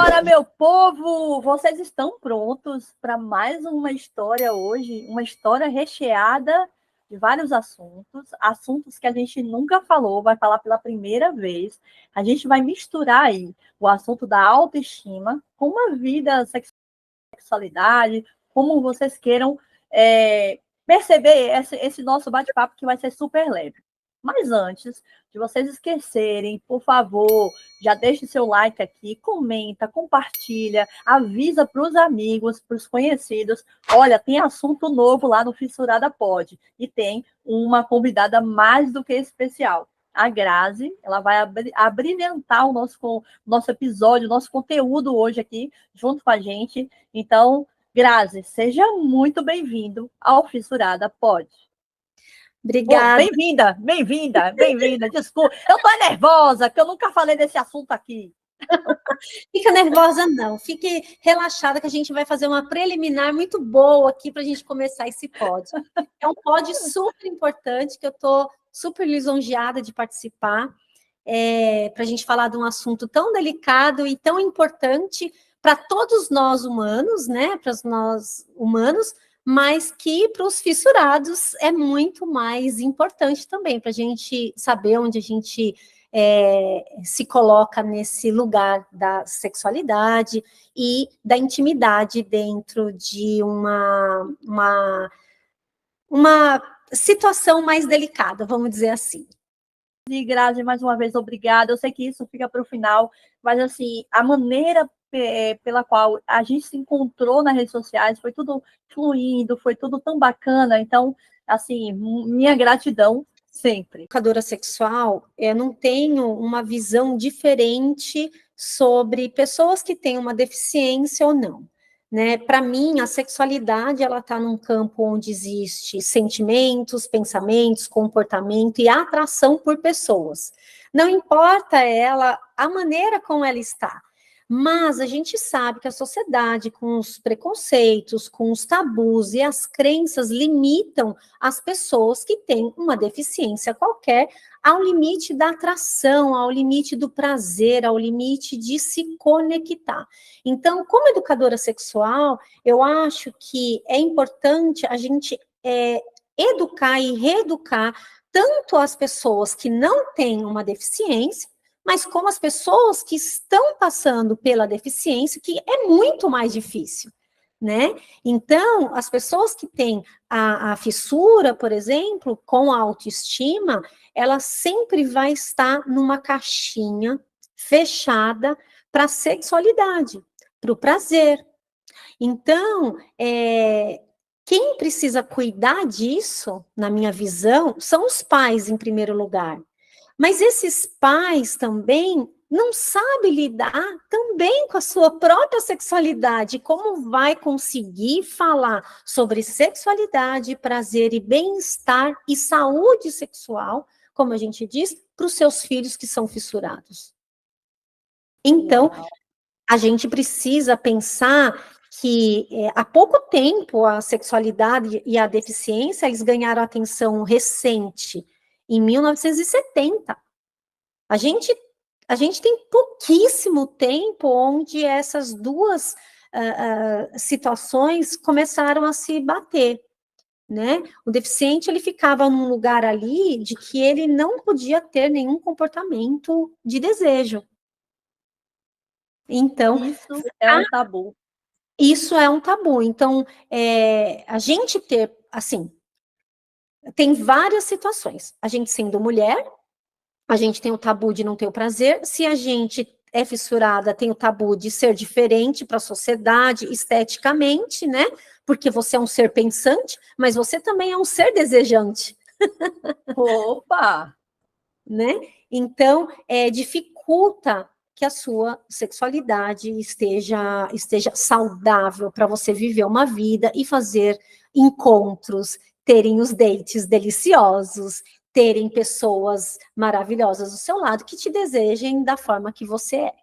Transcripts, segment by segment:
Bora, meu povo! Vocês estão prontos para mais uma história hoje? Uma história recheada de vários assuntos que a gente nunca falou, vai falar pela primeira vez. A gente vai misturar aí o assunto da autoestima com uma vida sexualidade, como vocês queiram perceber esse nosso bate-papo que vai ser super leve. Mas antes de vocês esquecerem, por favor, já deixe seu like aqui, comenta, compartilha, avisa para os amigos, para os conhecidos. Olha, tem assunto novo lá no Fissurada Pod e tem uma convidada mais do que especial. A Grazi, ela vai abrilhantar o nosso episódio, o nosso conteúdo hoje aqui, junto com a gente. Então, Grazi, seja muito bem-vindo ao Fissurada Pod. Obrigada. Bem-vinda. Desculpa, eu tô nervosa, porque eu nunca falei desse assunto aqui. Fica nervosa, não. Fique relaxada, que a gente vai fazer uma preliminar muito boa aqui para a gente começar esse pod. É um pod super importante, que eu estou super lisonjeada de participar, para a gente falar de um assunto tão delicado e tão importante para todos nós humanos, né? Para nós humanos, mas que para os fissurados é muito mais importante também, para a gente saber onde a gente se coloca nesse lugar da sexualidade e da intimidade dentro de uma situação mais delicada, vamos dizer assim. E Grazi, mais uma vez, obrigada. Eu sei que isso fica para o final, mas assim, a maneira pela qual a gente se encontrou nas redes sociais foi tudo fluindo, foi tudo tão bacana. Então, assim, minha gratidão sempre. Educadora sexual, eu não tenho uma visão diferente sobre pessoas que têm uma deficiência ou não. Né? Para mim, a sexualidade ela está num campo onde existe sentimentos, pensamentos, comportamento e atração por pessoas. Não importa a maneira como ela está, mas a gente sabe que a sociedade, com os preconceitos, com os tabus e as crenças, limitam as pessoas que têm uma deficiência qualquer ao limite da atração, ao limite do prazer, ao limite de se conectar. Então, como educadora sexual, eu acho que é importante a gente educar e reeducar tanto as pessoas que não têm uma deficiência, mas como as pessoas que estão passando pela deficiência, que é muito mais difícil, né? Então, as pessoas que têm a fissura, por exemplo, com a autoestima, ela sempre vai estar numa caixinha fechada para a sexualidade, para o prazer. Então, quem precisa cuidar disso, na minha visão, são os pais, em primeiro lugar. Mas esses pais também não sabem lidar também com a sua própria sexualidade. Como vai conseguir falar sobre sexualidade, prazer e bem-estar e saúde sexual, como a gente diz, para os seus filhos que são fissurados? Então, a gente precisa pensar que há pouco tempo a sexualidade e a deficiência, eles ganharam atenção recente, em 1970. A gente tem pouquíssimo tempo onde essas duas situações começaram a se bater, né? O deficiente, ele ficava num lugar ali de que ele não podia ter nenhum comportamento de desejo. Então, isso é um tabu. Isso é um tabu. Então, a gente ter, assim, tem várias situações. A gente sendo mulher, a gente tem o tabu de não ter o prazer. Se a gente é fissurada, tem o tabu de ser diferente para a sociedade, esteticamente, né? Porque você é um ser pensante, mas você também é um ser desejante. Opa! Né? Então, dificulta que a sua sexualidade esteja saudável para você viver uma vida e fazer encontros, terem os dates deliciosos, terem pessoas maravilhosas do seu lado que te desejem da forma que você é.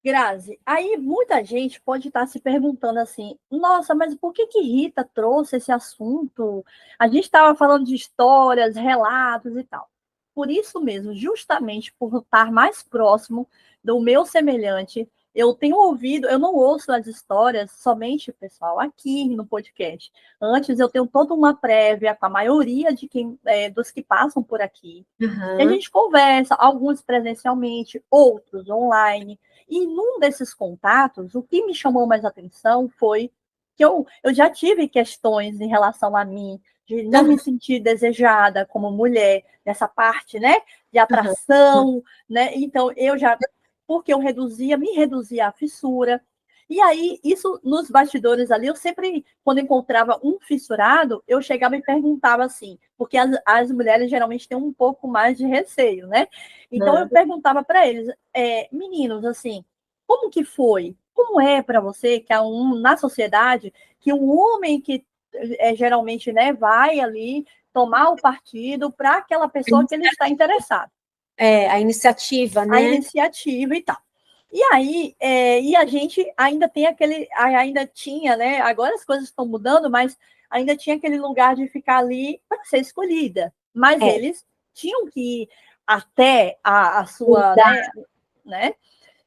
Grazi, aí muita gente pode estar se perguntando assim, nossa, mas por que Rita trouxe esse assunto? A gente estava falando de histórias, relatos e tal. por isso mesmo, justamente por estar mais próximo do meu semelhante, eu tenho ouvido, eu não ouço as histórias somente, pessoal, aqui no podcast. Antes eu tenho toda uma prévia com a maioria de dos que passam por aqui. E a Uhum. gente conversa, alguns presencialmente, outros online. E num desses contatos, o que me chamou mais atenção foi que eu já tive questões em relação a mim, de não me Uhum. sentir desejada como mulher, nessa parte, né, de Uhum. atração, né? Então, porque eu me reduzia à fissura. E aí, isso nos bastidores ali, eu sempre, quando encontrava um fissurado, eu chegava e perguntava assim, porque as mulheres geralmente têm um pouco mais de receio, né? Então, eu perguntava para eles, meninos, assim, como que foi? Como é para você que na sociedade, que um homem que geralmente, né, vai ali tomar o partido para aquela pessoa que ele está interessado? A iniciativa, A né? iniciativa e tal. E aí, e a gente ainda tem ainda tinha, né? Agora as coisas estão mudando, mas ainda tinha aquele lugar de ficar ali para ser escolhida. Mas É, eles tinham que ir até a sua, cuidar. né?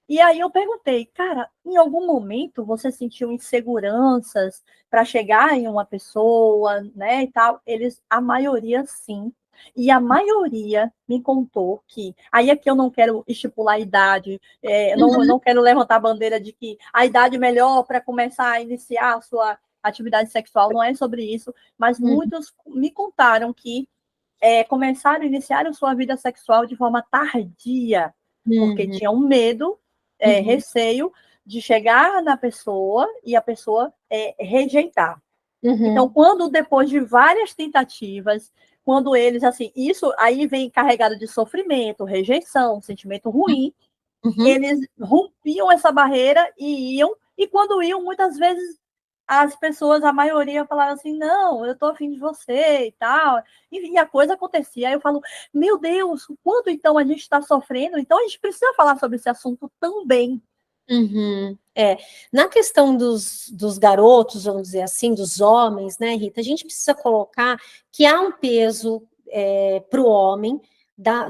E aí eu perguntei, cara, em algum momento você sentiu inseguranças para chegar em uma pessoa, né, e tal? A maioria sim. E a maioria me contou que, aí aqui eu não quero estipular a idade, eu não quero levantar a bandeira de que a idade melhor para começar a iniciar a sua atividade sexual, não é sobre isso, mas Uhum. muitos me contaram que começaram a iniciar a sua vida sexual de forma tardia, porque Uhum. tinham medo, Uhum. receio de chegar na pessoa e a pessoa rejeitar. Então, Uhum. quando depois de várias tentativas, quando eles, assim, isso aí vem carregado de sofrimento, rejeição, sentimento ruim, Uhum. eles rompiam essa barreira e iam, e quando iam, muitas vezes as pessoas, a maioria, falavam assim, não, eu tô afim de você e tal, e a coisa acontecia. Aí eu falo, meu Deus, o quanto então a gente está sofrendo, então a gente precisa falar sobre esse assunto também. Uhum. Na questão dos garotos, vamos dizer assim, dos homens, né, Rita, a gente precisa colocar que há um peso para o homem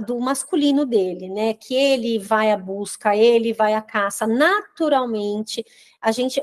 do masculino dele, né, que ele vai à busca, ele vai à caça, naturalmente,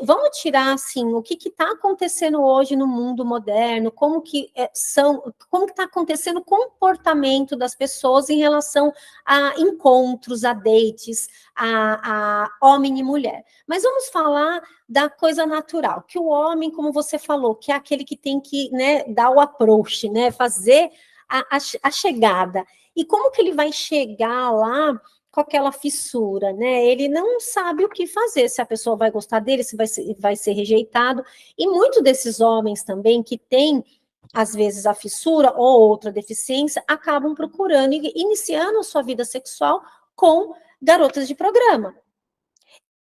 vamos tirar, assim, o que está acontecendo hoje no mundo moderno, como que está acontecendo o comportamento das pessoas em relação a encontros, a dates, a homem e mulher. Mas vamos falar da coisa natural, que o homem, como você falou, que é aquele que tem que, né, dar o approach, né, fazer a chegada. E como que ele vai chegar lá com aquela fissura, né? Ele não sabe o que fazer, se a pessoa vai gostar dele, se vai ser rejeitado. E muitos desses homens também que têm às vezes a fissura ou outra deficiência, acabam procurando e iniciando a sua vida sexual com garotas de programa.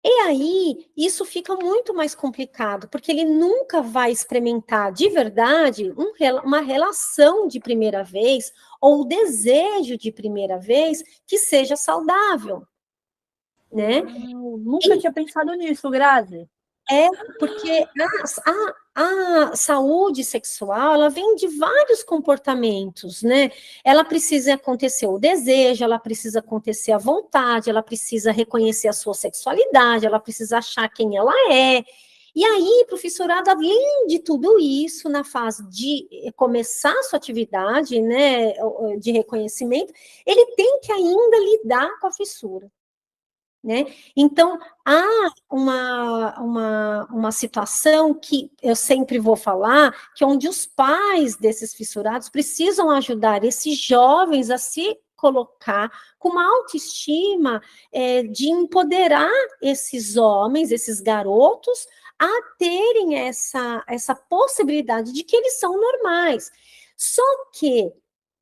E aí, isso fica muito mais complicado, porque ele nunca vai experimentar de verdade uma relação de primeira vez ou o desejo de primeira vez que seja saudável, né? Nunca tinha pensado nisso, Grazi. É, porque a saúde sexual, ela vem de vários comportamentos, né? Ela precisa acontecer o desejo, ela precisa acontecer a vontade, ela precisa reconhecer a sua sexualidade, ela precisa achar quem ela é. E aí, professorado, além de tudo isso, na fase de começar a sua atividade, né, de reconhecimento, ele tem que ainda lidar com a fissura. Né? Então, há uma situação que eu sempre vou falar, que é onde os pais desses fissurados precisam ajudar esses jovens a se colocar com uma autoestima de empoderar esses homens, esses garotos, a terem essa possibilidade de que eles são normais. Só que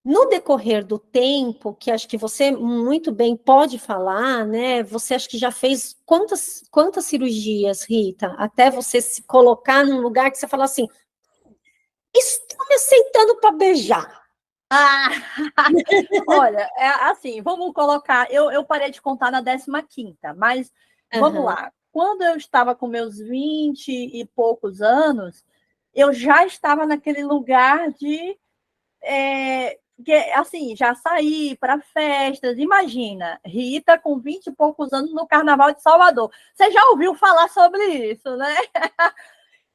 no decorrer do tempo, que acho que você muito bem pode falar, né? Você acho que já fez quantas cirurgias, Rita, até você se colocar num lugar que você fala assim, estou me aceitando para beijar. Ah, olha, assim, vamos colocar, eu parei de contar na 15ª, mas vamos Uhum. lá. Quando eu estava com meus 20 e poucos anos, eu já estava naquele lugar de Porque, assim, já saí para festas, imagina, Rita com 20 e poucos anos no Carnaval de Salvador. Você já ouviu falar sobre isso, né?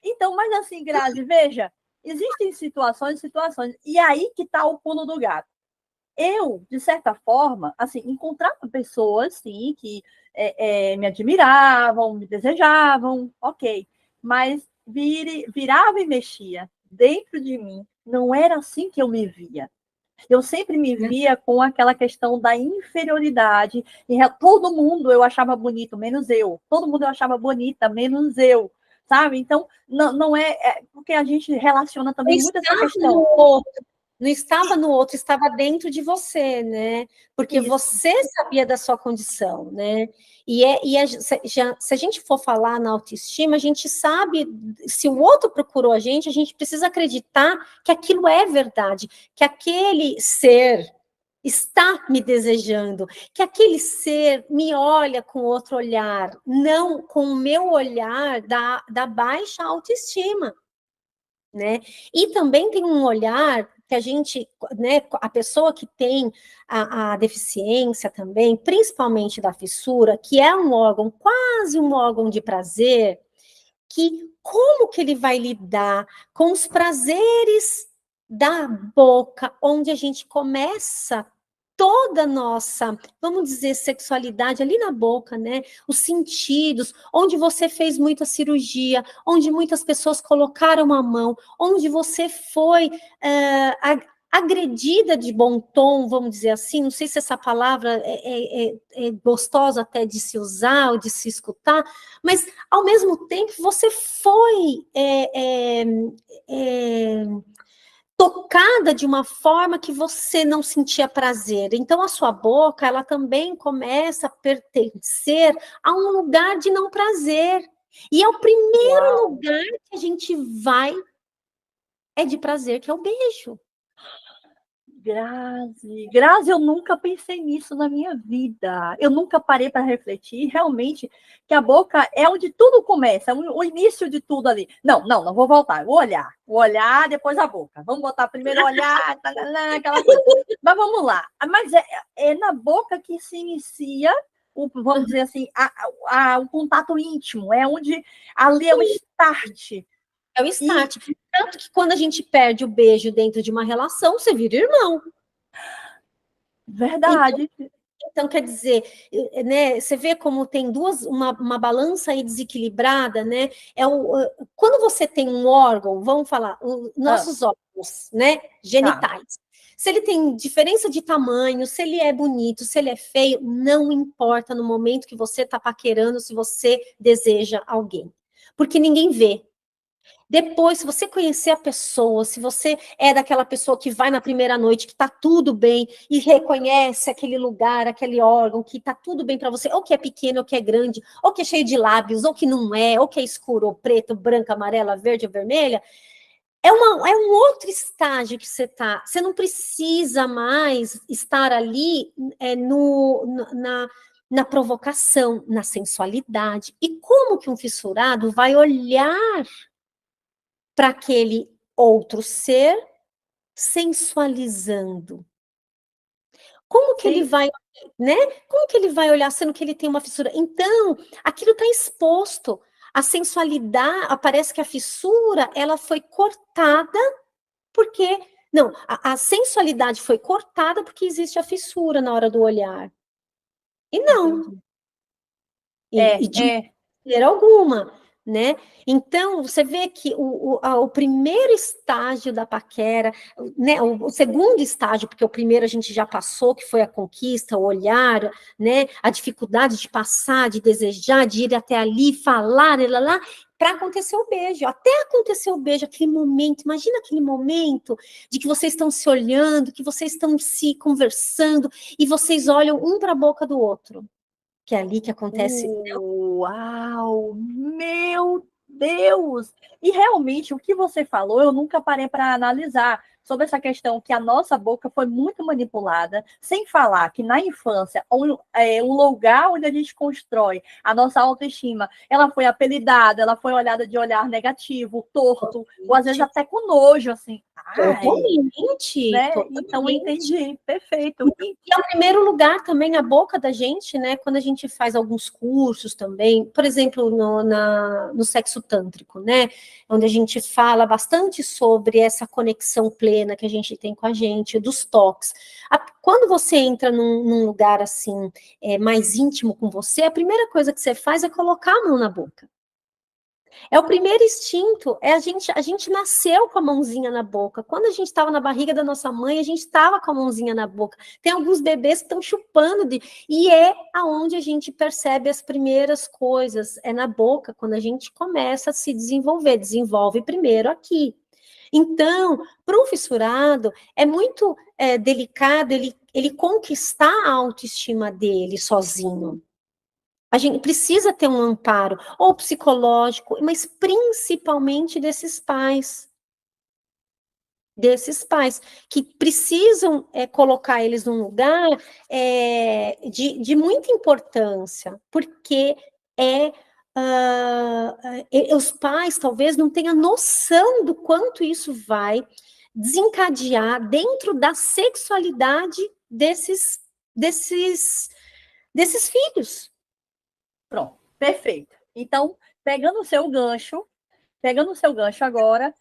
Então, mas assim, Grazi, veja, existem situações, e aí que está o pulo do gato. Eu, de certa forma, assim, encontrava pessoas, sim, que me admiravam, me desejavam, ok, mas virava e mexia dentro de mim. Não era assim que eu me via. Eu sempre me via com aquela questão da inferioridade. E todo mundo eu achava bonito, menos eu. Todo mundo eu achava bonita, menos eu. Sabe? Então, não é porque a gente relaciona Não também muito essa estava no questão. outro, não estava no outro, estava dentro de você, né? Porque Isso. você sabia da sua condição, né? Se a gente for falar na autoestima, a gente sabe, se o outro procurou a gente precisa acreditar que aquilo é verdade, que aquele ser está me desejando, que aquele ser me olha com outro olhar, não com o meu olhar da baixa autoestima, né? E também tem um olhar que a gente, né, a pessoa que tem a deficiência também, principalmente da fissura, que é um órgão, quase um órgão de prazer, que como que ele vai lidar com os prazeres da boca, onde a gente começa toda a nossa, vamos dizer, sexualidade ali na boca, né? Os sentidos, onde você fez muita cirurgia, onde muitas pessoas colocaram a mão, onde você foi agredida de bom tom, vamos dizer assim, não sei se essa palavra é gostosa até de se usar ou de se escutar, mas ao mesmo tempo você foi tocada de uma forma que você não sentia prazer. Então, a sua boca, ela também começa a pertencer a um lugar de não prazer. E é o primeiro Uau. lugar que a gente vai é de prazer, que é o beijo. Grazi, eu nunca pensei nisso na minha vida. Eu nunca parei para refletir realmente que a boca é onde tudo começa, o início de tudo ali. Não vou voltar. O olhar, depois a boca. Vamos botar primeiro o olhar, aquela coisa. Mas vamos lá. Mas é na boca que se inicia vamos dizer assim, o contato íntimo. É onde ali é o start. É o start. Tanto que quando a gente perde o beijo dentro de uma relação, você vira irmão. Verdade. Então, quer dizer, né, você vê como tem uma balança aí desequilibrada, né? Quando você tem um órgão, vamos falar, os nossos órgãos, né, genitais. Tá. Se ele tem diferença de tamanho, se ele é bonito, se ele é feio, não importa no momento que você está paquerando, se você deseja alguém. Porque ninguém vê. Depois, se você conhecer a pessoa, se você é daquela pessoa que vai na primeira noite, que está tudo bem, e reconhece aquele lugar, aquele órgão, que está tudo bem para você, ou que é pequeno, ou que é grande, ou que é cheio de lábios, ou que não é, ou que é escuro, ou preto, branca, amarela, verde ou vermelha, é um outro estágio que você está. Você não precisa mais estar ali na provocação, na sensualidade. E como que um fissurado vai olhar para aquele outro ser sensualizando? Como que ele Sim. vai, né? Como que ele vai olhar sendo que ele tem uma fissura? Então, aquilo está exposto. A sensualidade, parece que a fissura, ela foi cortada porque não, a sensualidade foi cortada porque existe a fissura na hora do olhar. E não, Entendi. e de É. maneira alguma, né? Então, você vê que o primeiro estágio da paquera, né, o segundo estágio, porque o primeiro a gente já passou, que foi a conquista, o olhar, né, a dificuldade de passar, de desejar, de ir até ali, falar, lá, para acontecer o beijo. Até acontecer o beijo, aquele momento, imagina aquele momento de que vocês estão se olhando, que vocês estão se conversando, e vocês olham um para a boca do outro. Que é ali que acontece. Uau! Meu Deus! E realmente, o que você falou, eu nunca parei para analisar. sobre essa questão que a nossa boca foi muito manipulada, sem falar que na infância, um lugar onde a gente constrói a nossa autoestima, ela foi apelidada, ela foi olhada de olhar negativo, torto, ou às vezes até com nojo, assim. Totalmente, Né? totalmente. Então, eu entendi, perfeito. E é o primeiro lugar também, a boca da gente, né? Quando a gente faz alguns cursos também, por exemplo, no sexo tântrico, né? Onde a gente fala bastante sobre essa conexão plena que a gente tem com a gente, dos toques. Quando você entra num lugar assim, mais íntimo com você, a primeira coisa que você faz é colocar a mão na boca. É o primeiro instinto, a gente nasceu com a mãozinha na boca. Quando a gente estava na barriga da nossa mãe, a gente estava com a mãozinha na boca. Tem alguns bebês que estão chupando, e é aonde a gente percebe as primeiras coisas, é na boca, quando a gente começa a se desenvolver, desenvolve primeiro aqui. Então, para um fissurado, é muito delicado ele conquistar a autoestima dele sozinho. A gente precisa ter um amparo, ou psicológico, mas principalmente desses pais que precisam colocar eles num lugar de muita importância, porque os pais talvez não tenham noção do quanto isso vai desencadear dentro da sexualidade desses filhos. Pronto, perfeito. Então, pegando o seu gancho agora,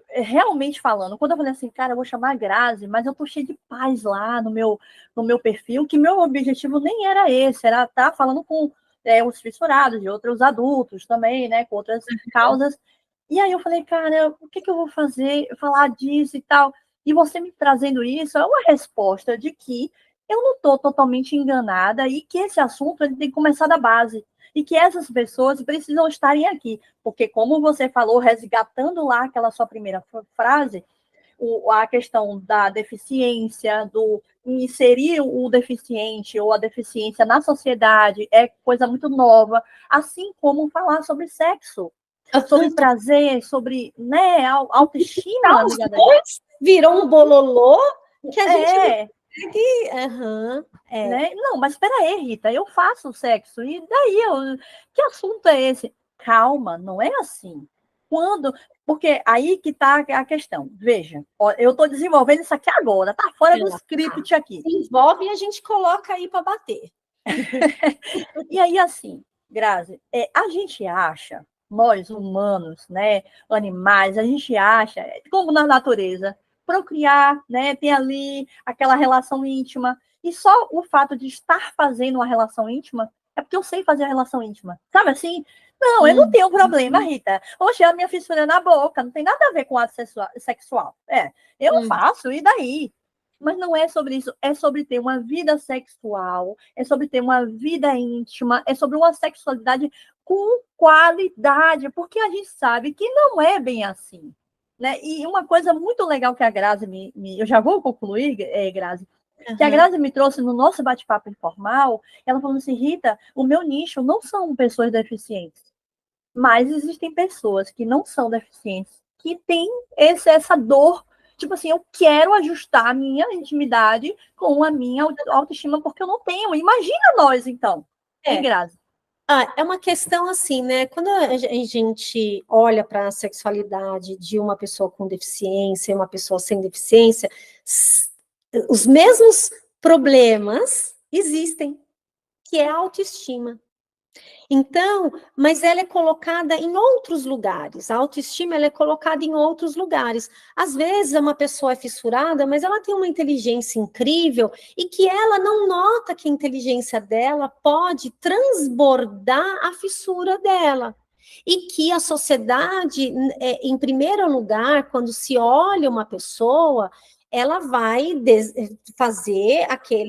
realmente falando, quando eu falei assim, cara, eu vou chamar a Grazi, mas eu tô cheio de paz lá no meu perfil, que meu objetivo nem era esse, era estar falando com os fissurados e outros adultos também, né, com outras causas. E aí eu falei, cara, o que eu vou fazer? Falar disso e tal. E você me trazendo isso é uma resposta de que eu não estou totalmente enganada e que esse assunto ele tem que começar da base. E que essas pessoas precisam estarem aqui. Porque, como você falou, resgatando lá aquela sua primeira frase, a questão da deficiência, do inserir o deficiente ou a deficiência na sociedade é coisa muito nova. Assim como falar sobre sexo, sobre prazer, sobre autoestima. Virou um bololô que a gente... Né? Não, mas espera aí, Rita, eu faço sexo, e daí? Que assunto é esse? Calma, não é assim. Porque aí que está a questão. Veja, ó, eu estou desenvolvendo isso aqui agora, tá fora do script aqui. Desenvolve e a gente coloca aí para bater. E aí, assim, Grazi, a gente acha, nós humanos, né, animais, a gente acha, como na natureza, procriar, né, tem ali aquela relação íntima, e só o fato de estar fazendo uma relação íntima é porque eu sei fazer a relação íntima, sabe assim? Não, eu não tenho problema, Rita. Oxe, a minha fissura na boca, não tem nada a ver com ato sexual. Eu faço, e daí? Mas não é sobre isso, é sobre ter uma vida sexual, é sobre ter uma vida íntima, é sobre uma sexualidade com qualidade, porque a gente sabe que não é bem assim. Né? E uma coisa muito legal que a Grazi eu já vou concluir, Grazi, que a Grazi me trouxe no nosso bate-papo informal, ela falou assim, Rita, o meu nicho não são pessoas deficientes, mas existem pessoas que não são deficientes, que têm essa dor, tipo assim, eu quero ajustar a minha intimidade com a minha autoestima, porque eu não tenho. Imagina nós, então. Grazi. É uma questão assim, né? Quando a gente olha para a sexualidade de uma pessoa com deficiência e uma pessoa sem deficiência, os mesmos problemas existem, que é a autoestima. Então, mas ela é colocada em outros lugares, a autoestima ela é colocada em outros lugares. Às vezes uma pessoa é fissurada, mas ela tem uma inteligência incrível e que ela não nota que a inteligência dela pode transbordar a fissura dela. E que a sociedade, em primeiro lugar, quando se olha uma pessoa, ela vai fazer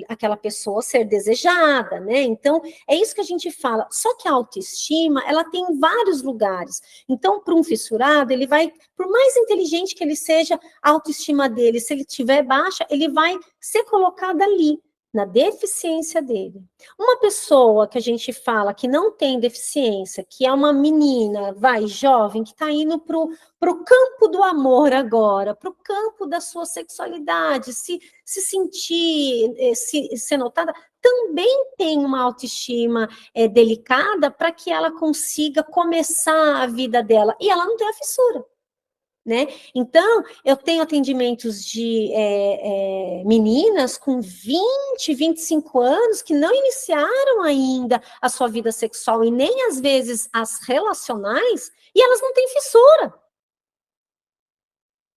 aquela pessoa ser desejada, né? Então, é isso que a gente fala. Só que a autoestima, ela tem vários lugares. Então, para um fissurado, ele vai, por mais inteligente que ele seja, a autoestima dele, se ele tiver baixa, ele vai ser colocado ali, na deficiência dele. Uma pessoa que a gente fala que não tem deficiência, que é uma menina, jovem, que está indo para o campo do amor agora, para o campo da sua sexualidade, se sentir, ser notada, também tem uma autoestima delicada para que ela consiga começar a vida dela. E ela não tem a fissura. Né? Então, eu tenho atendimentos de meninas com 20, 25 anos que não iniciaram ainda a sua vida sexual e nem, às vezes, as relacionais, e elas não têm fissura.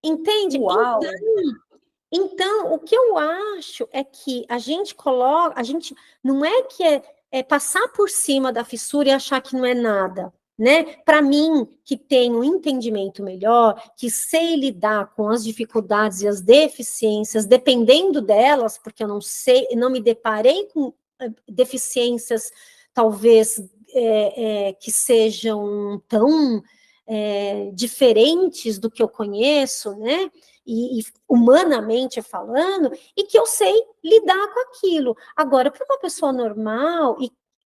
Entende? Uau! Então, o que eu acho é que a gente não é que é passar por cima da fissura e achar que não é nada. Né? Para mim, que tenho um entendimento melhor, que sei lidar com as dificuldades e as deficiências, dependendo delas, porque eu não me deparei com deficiências, talvez, que sejam tão diferentes do que eu conheço, né? E humanamente falando, e que eu sei lidar com aquilo. Agora, para uma pessoa normal e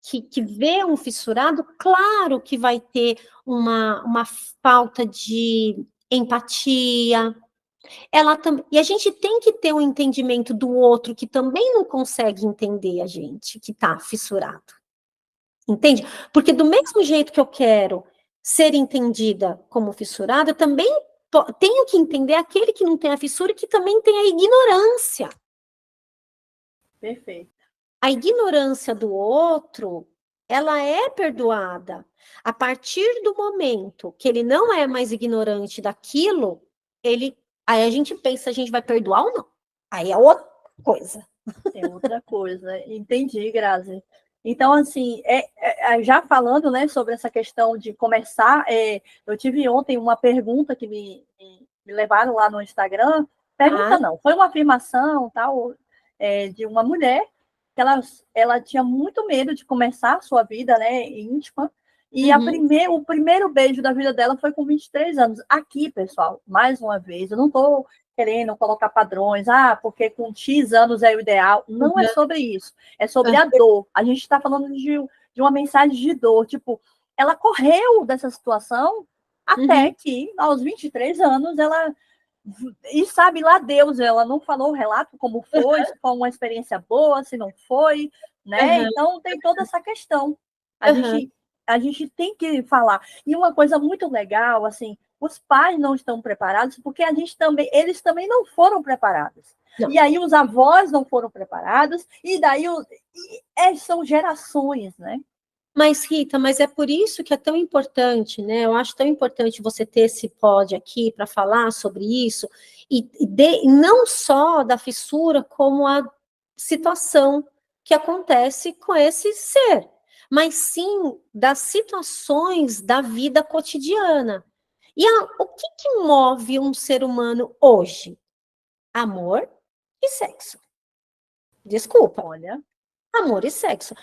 que vê um fissurado, claro que vai ter uma falta de empatia. E a gente tem que ter um entendimento do outro que também não consegue entender a gente, que está fissurado. Entende? Porque do mesmo jeito que eu quero ser entendida como fissurada, eu também tenho que entender aquele que não tem a fissura e que também tem a ignorância. Perfeito. A ignorância do outro, ela é perdoada. A partir do momento que ele não é mais ignorante daquilo, aí a gente pensa, a gente vai perdoar ou não. Aí é outra coisa. É outra coisa. Entendi, Grazi. Então, assim, já falando, né, sobre essa questão de começar, eu tive ontem uma pergunta que me levaram lá no Instagram. Pergunta não, foi uma afirmação tal, de uma mulher que ela tinha muito medo de começar a sua vida, né, íntima, e o primeiro beijo da vida dela foi com 23 anos. Aqui, pessoal, mais uma vez, eu não estou querendo colocar padrões, porque com X anos é o ideal. Não é sobre isso. É sobre a dor. A gente está falando de uma mensagem de dor. Tipo, ela correu dessa situação até que, aos 23 anos, ela... E sabe lá Deus, ela não falou o relato como foi, se foi uma experiência boa, se não foi, né? Então, tem toda essa questão. A gente tem que falar. E uma coisa muito legal, assim, os pais não estão preparados, porque eles também não foram preparados. Não. E aí os avós não foram preparados, e daí são gerações, né? Mas, Rita, é por isso que é tão importante, né? Eu acho tão importante você ter esse pod aqui para falar sobre isso, e não só da fissura, como a situação que acontece com esse ser, mas sim das situações da vida cotidiana. E o que move um ser humano hoje? Amor e sexo. Desculpa. Olha. Amor e sexo.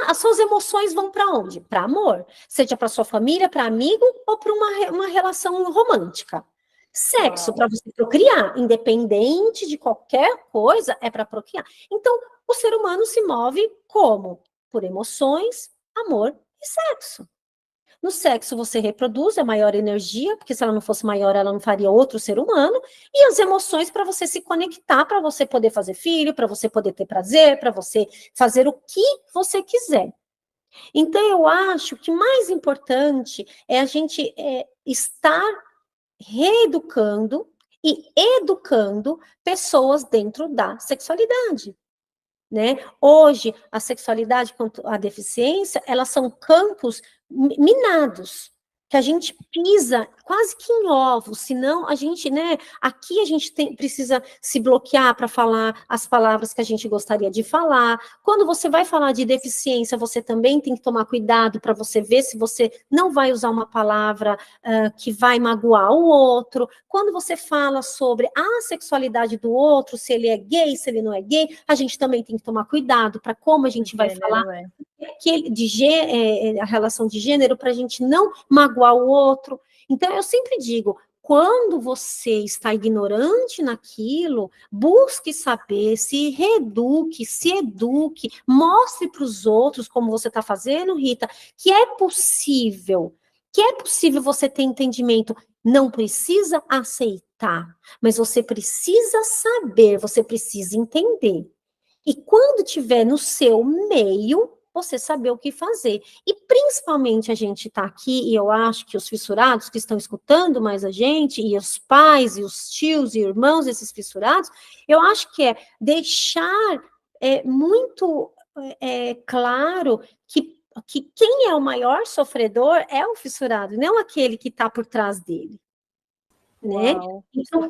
As suas emoções vão para onde? Para amor. Seja para sua família, para amigo ou para uma relação romântica. Sexo para você procriar, independente de qualquer coisa, é para procriar. Então, o ser humano se move como? Por emoções, amor e sexo. No sexo você reproduz, é maior energia, porque se ela não fosse maior, ela não faria outro ser humano, e as emoções para você se conectar, para você poder fazer filho, para você poder ter prazer, para você fazer o que você quiser. Então, eu acho que mais importante é a gente estar reeducando e educando pessoas dentro da sexualidade. Né? Hoje, a sexualidade quanto à deficiência, elas são campos minados, que a gente pisa quase que em ovos, senão a gente, né, aqui a gente precisa se bloquear para falar as palavras que a gente gostaria de falar. Quando você vai falar de deficiência, você também tem que tomar cuidado para você ver se você não vai usar uma palavra que vai magoar o outro. Quando você fala sobre a sexualidade do outro, se ele é gay, se ele não é gay, a gente também tem que tomar cuidado para como a gente vai falar a relação de gênero, para a gente não magoar o outro. Então, eu sempre digo, quando você está ignorante naquilo, busque saber, se reeduque, se eduque, mostre para os outros, como você está fazendo, Rita, que é possível você ter entendimento. Não precisa aceitar, mas você precisa saber, você precisa entender. E quando tiver no seu meio, você saber o que fazer. E principalmente a gente está aqui, e eu acho que os fissurados que estão escutando mais a gente, e os pais, e os tios, e irmãos desses fissurados, eu acho que é deixar muito claro que quem é o maior sofredor é o fissurado, não aquele que está por trás dele. Né? Uau, Então,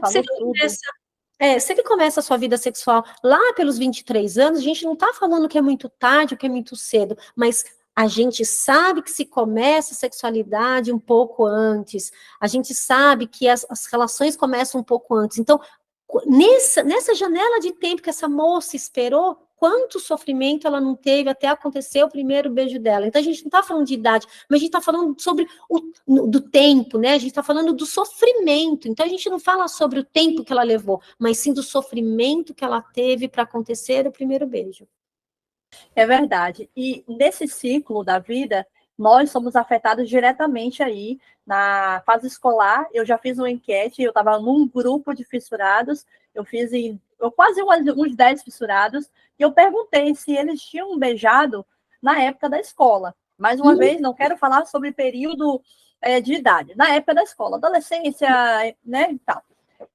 se ele começa a sua vida sexual lá pelos 23 anos, a gente não está falando que é muito tarde ou que é muito cedo, mas a gente sabe que se começa a sexualidade um pouco antes, a gente sabe que as relações começam um pouco antes. Então, nessa janela de tempo que essa moça esperou, quanto sofrimento ela não teve até acontecer o primeiro beijo dela. Então, a gente não está falando de idade, mas a gente está falando sobre do tempo, né? A gente está falando do sofrimento. Então, a gente não fala sobre o tempo que ela levou, mas sim do sofrimento que ela teve para acontecer o primeiro beijo. É verdade. E nesse ciclo da vida, nós somos afetados diretamente aí na fase escolar. Eu já fiz uma enquete, eu estava num grupo de fissurados, eu fiz quase uns 10 fissurados, e eu perguntei se eles tinham beijado na época da escola. Mais uma vez, não quero falar sobre período de idade, na época da escola, adolescência, né, e tal.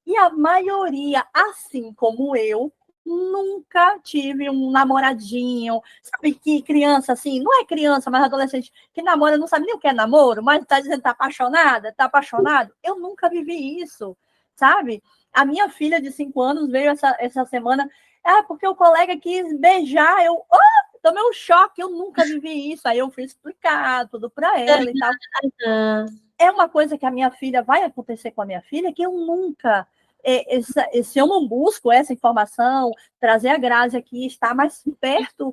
E a maioria, assim como eu, nunca tive um namoradinho, sabe, que criança assim, não é criança, mas adolescente, que namora, não sabe nem o que é namoro, mas está dizendo que está apaixonada, está apaixonado. Eu nunca vivi isso, sabe? A minha filha de 5 anos veio essa semana, porque o colega quis beijar, eu tomei um choque, eu nunca vivi isso, aí eu fui explicar tudo para ela e tal. É uma coisa que a minha filha, vai acontecer com a minha filha, que eu nunca... Se eu não busco essa informação, trazer a Grazi aqui, estar mais perto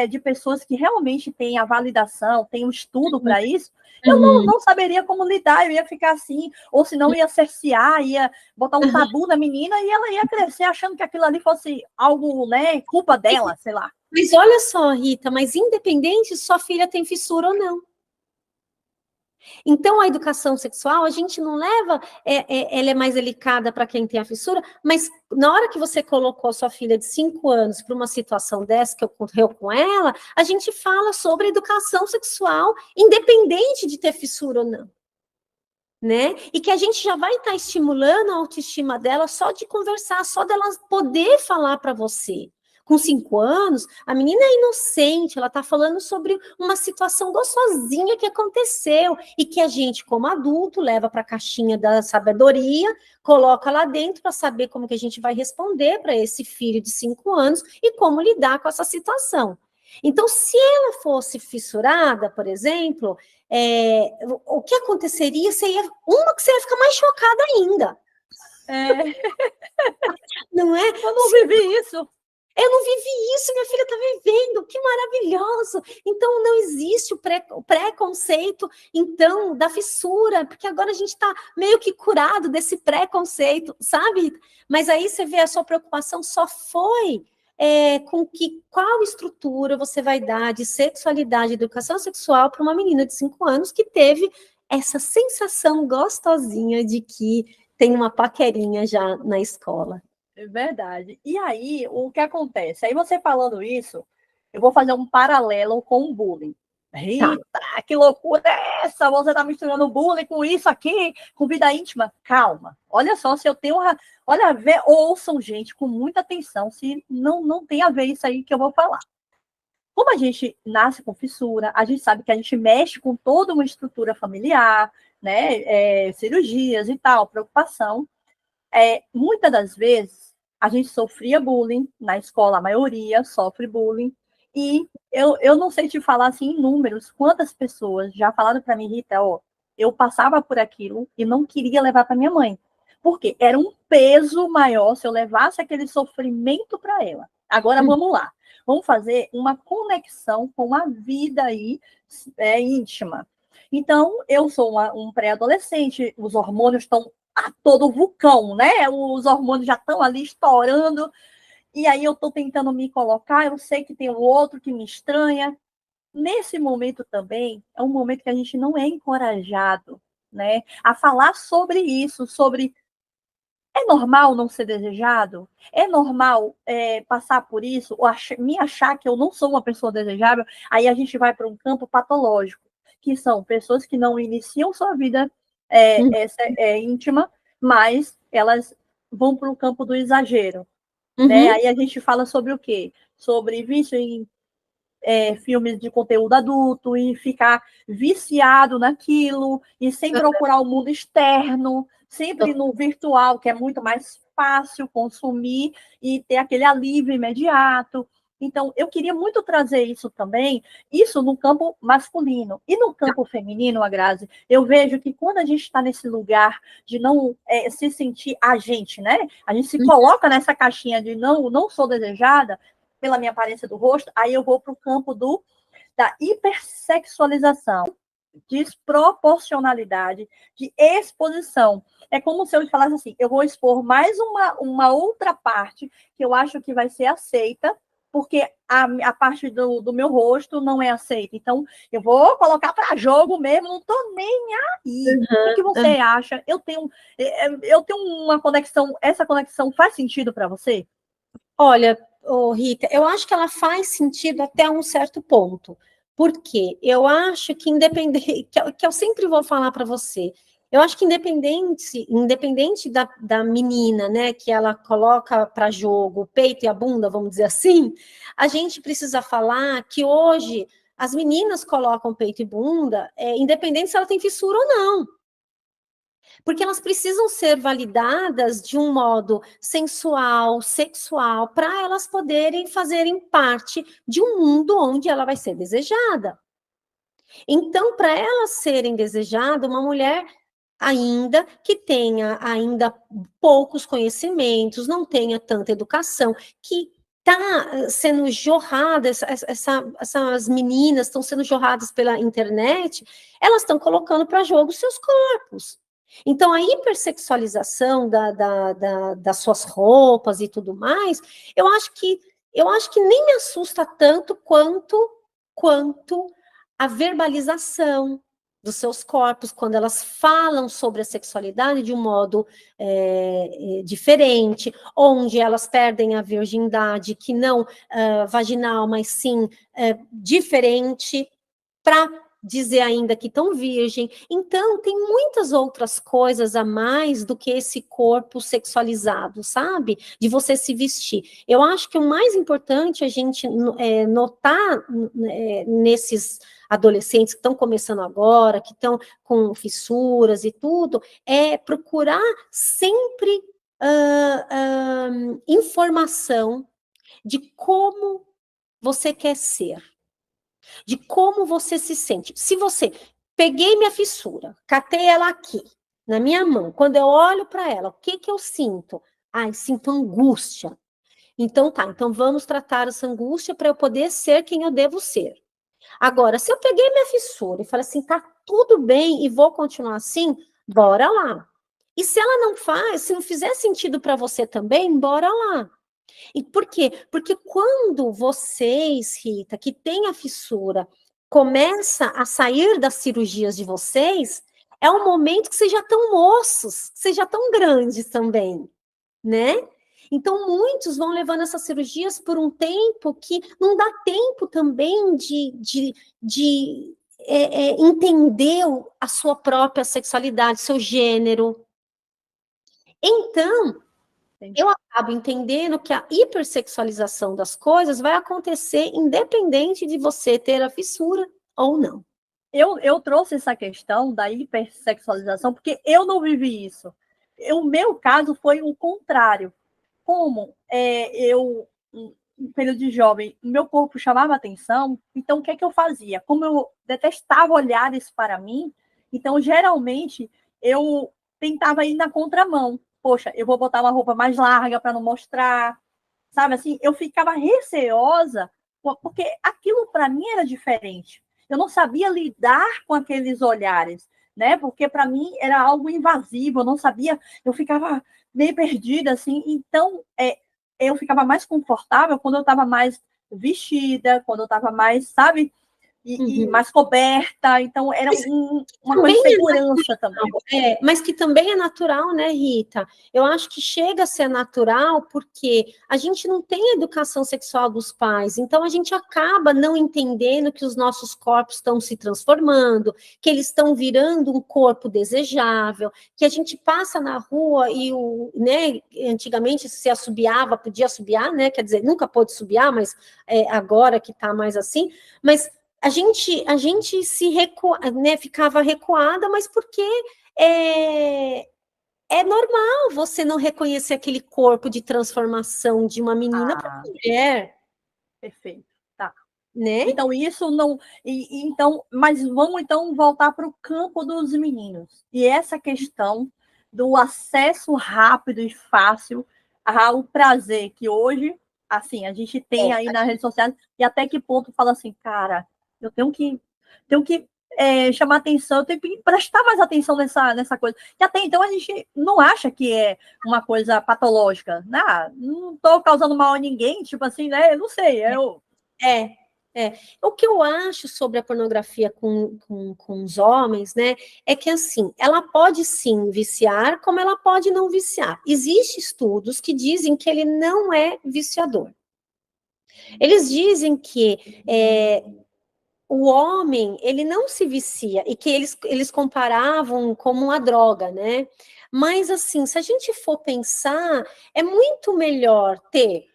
de pessoas que realmente têm a validação, têm um estudo para isso, eu não saberia como lidar, eu ia ficar assim, ou senão ia cercear, ia botar um tabu na menina e ela ia crescer achando que aquilo ali fosse algo, né, culpa dela, sei lá. Mas olha só, Rita, mas independente se sua filha tem fissura ou não. Então, a educação sexual, a gente não leva, ela é mais delicada para quem tem a fissura, mas na hora que você colocou sua filha de 5 anos para uma situação dessa que ocorreu com ela, a gente fala sobre educação sexual, independente de ter fissura ou não. Né? E que a gente já vai estar estimulando a autoestima dela só de conversar, só dela poder falar para você. Com 5 anos, a menina é inocente, ela está falando sobre uma situação gostosinha que aconteceu e que a gente, como adulto, leva para a caixinha da sabedoria, coloca lá dentro para saber como que a gente vai responder para esse filho de 5 anos e como lidar com essa situação. Então, se ela fosse fissurada, por exemplo, o que aconteceria? Você ia ficar mais chocada ainda. Não é? Eu não vivi isso. Eu não vivi isso, minha filha está vivendo, que maravilhoso. Então, não existe o preconceito, então, da fissura, porque agora a gente está meio que curado desse preconceito, sabe? Mas aí você vê, a sua preocupação só foi com qual estrutura você vai dar de sexualidade, educação sexual para uma menina de 5 anos que teve essa sensação gostosinha de que tem uma paquerinha já na escola. É verdade. E aí, o que acontece? Aí você falando isso, eu vou fazer um paralelo com o bullying. Rita, que loucura é essa? Você está misturando bullying com isso aqui, com vida íntima? Calma. Olha só, se eu tenho Olha, ouçam, gente, com muita atenção, se não tem a ver isso aí que eu vou falar. Como a gente nasce com fissura, a gente sabe que a gente mexe com toda uma estrutura familiar, né? Cirurgias e tal, preocupação. Muitas das vezes, a gente sofria bullying na escola, a maioria sofre bullying, e eu não sei te falar assim, em números, quantas pessoas já falaram para mim, Rita, eu passava por aquilo e não queria levar para minha mãe, porque era um peso maior se eu levasse aquele sofrimento para ela. Agora, vamos lá, vamos fazer uma conexão com a vida aí íntima. Então, eu sou um pré-adolescente, os hormônios estão a todo vulcão, né? Os hormônios já estão ali estourando, e aí eu estou tentando me colocar, eu sei que tem o outro que me estranha. Nesse momento também, é um momento que a gente não é encorajado, né, a falar sobre isso, sobre é normal não ser desejado? É normal passar por isso? Ou me achar que eu não sou uma pessoa desejável? Aí a gente vai para um campo patológico, que são pessoas que não iniciam sua vida íntima, mas elas vão para o campo do exagero. Né? Uhum. Aí a gente fala sobre o quê? Sobre vício em filmes de conteúdo adulto e ficar viciado naquilo e sem procurar o mundo externo, sempre no virtual, que é muito mais fácil consumir e ter aquele alívio imediato. Então, eu queria muito trazer isso também, isso no campo masculino. E no campo feminino, a Grazi, eu vejo que quando a gente está nesse lugar de não se sentir a gente, né? A gente se coloca nessa caixinha de não sou desejada, pela minha aparência do rosto, aí eu vou para o campo da hipersexualização, desproporcionalidade, de exposição. É como se eu falasse assim, eu vou expor mais uma outra parte que eu acho que vai ser aceita, porque a parte do meu rosto não é aceita. Então, eu vou colocar para jogo mesmo, não estou nem aí. O que você acha? Eu tenho uma conexão, essa conexão faz sentido para você? Olha, Rita, eu acho que ela faz sentido até um certo ponto. Porque eu acho que independente, que eu sempre vou falar para você, eu acho que independente da menina, né, que ela coloca para jogo o peito e a bunda, vamos dizer assim, a gente precisa falar que hoje as meninas colocam peito e bunda, independente se ela tem fissura ou não. Porque elas precisam ser validadas de um modo sensual, sexual, para elas poderem fazerem parte de um mundo onde ela vai ser desejada. Então, para elas serem desejadas, uma mulher ainda que tenha ainda poucos conhecimentos, não tenha tanta educação, que está sendo jorrada, essas meninas estão sendo jorradas pela internet, elas estão colocando para jogo seus corpos. Então, a hipersexualização das suas roupas e tudo mais, eu acho que nem me assusta tanto quanto a verbalização dos seus corpos, quando elas falam sobre a sexualidade de um modo diferente, onde elas perdem a virgindade, que não vaginal, mas sim diferente, para dizer ainda que estão virgem. Então, tem muitas outras coisas a mais do que esse corpo sexualizado, sabe? De você se vestir. Eu acho que o mais importante a gente notar nesses adolescentes que estão começando agora, que estão com fissuras e tudo, é procurar sempre informação de como você quer ser, de como você se sente. Se você peguei minha fissura, catei ela aqui, na minha mão, quando eu olho para ela, o que eu sinto? Ai, sinto angústia. Então tá, então vamos tratar essa angústia para eu poder ser quem eu devo ser. Agora, se eu peguei minha fissura e falei assim, tá tudo bem e vou continuar assim, bora lá. E se ela não faz, se não fizer sentido para você também, bora lá. E por quê? Porque quando vocês, Rita, que tem a fissura, começa a sair das cirurgias de vocês, é um momento que vocês já estão moços, vocês já estão grandes também, né? Então, muitos vão levando essas cirurgias por um tempo que não dá tempo também de entender a sua própria sexualidade, seu gênero. Então, eu acabo entendendo que a hipersexualização das coisas vai acontecer independente de você ter a fissura ou não. Eu trouxe essa questão da hipersexualização porque eu não vivi isso. O meu caso foi o contrário. Como no período de jovem, meu corpo chamava atenção, então o que é que eu fazia? Como eu detestava olhares para mim, então geralmente eu tentava ir na contramão. Poxa, eu vou botar uma roupa mais larga para não mostrar, sabe assim? Eu ficava receosa, porque aquilo para mim era diferente. Eu não sabia lidar com aqueles olhares. né? Porque para mim era algo invasivo, eu não sabia, eu ficava meio perdida, assim. Então, eu ficava mais confortável quando eu estava mais vestida, quando eu estava mais, sabe? E mais coberta, então era uma coisa de segurança também. Mas que também é natural, né, Rita? Eu acho que chega a ser natural porque a gente não tem a educação sexual dos pais, então a gente acaba não entendendo que os nossos corpos estão se transformando, que eles estão virando um corpo desejável, que a gente passa na rua e né, antigamente se assobiava, podia assobiar, né? Quer dizer, nunca pôde assobiar, mas agora que está mais assim, mas a gente né, ficava recuada, mas porque é normal você não reconhecer aquele corpo de transformação de uma menina para mulher. Perfeito, tá. Né? Então, isso não. Então, mas vamos então voltar para o campo dos meninos. E essa questão do acesso rápido e fácil ao prazer, que hoje, assim, a gente tem aí nas redes sociais, e até que ponto fala assim, cara, eu tenho que chamar atenção, eu tenho que prestar mais atenção nessa coisa. E até então a gente não acha que é uma coisa patológica. Não estou causando mal a ninguém, tipo assim, né? Eu não sei, O que eu acho sobre a pornografia com os homens, né, é que, assim, ela pode sim viciar, como ela pode não viciar. Existem estudos que dizem que ele não é viciador. Eles dizem que o homem, ele não se vicia, e que eles comparavam como uma droga, né? Mas, assim, se a gente for pensar, é muito melhor ter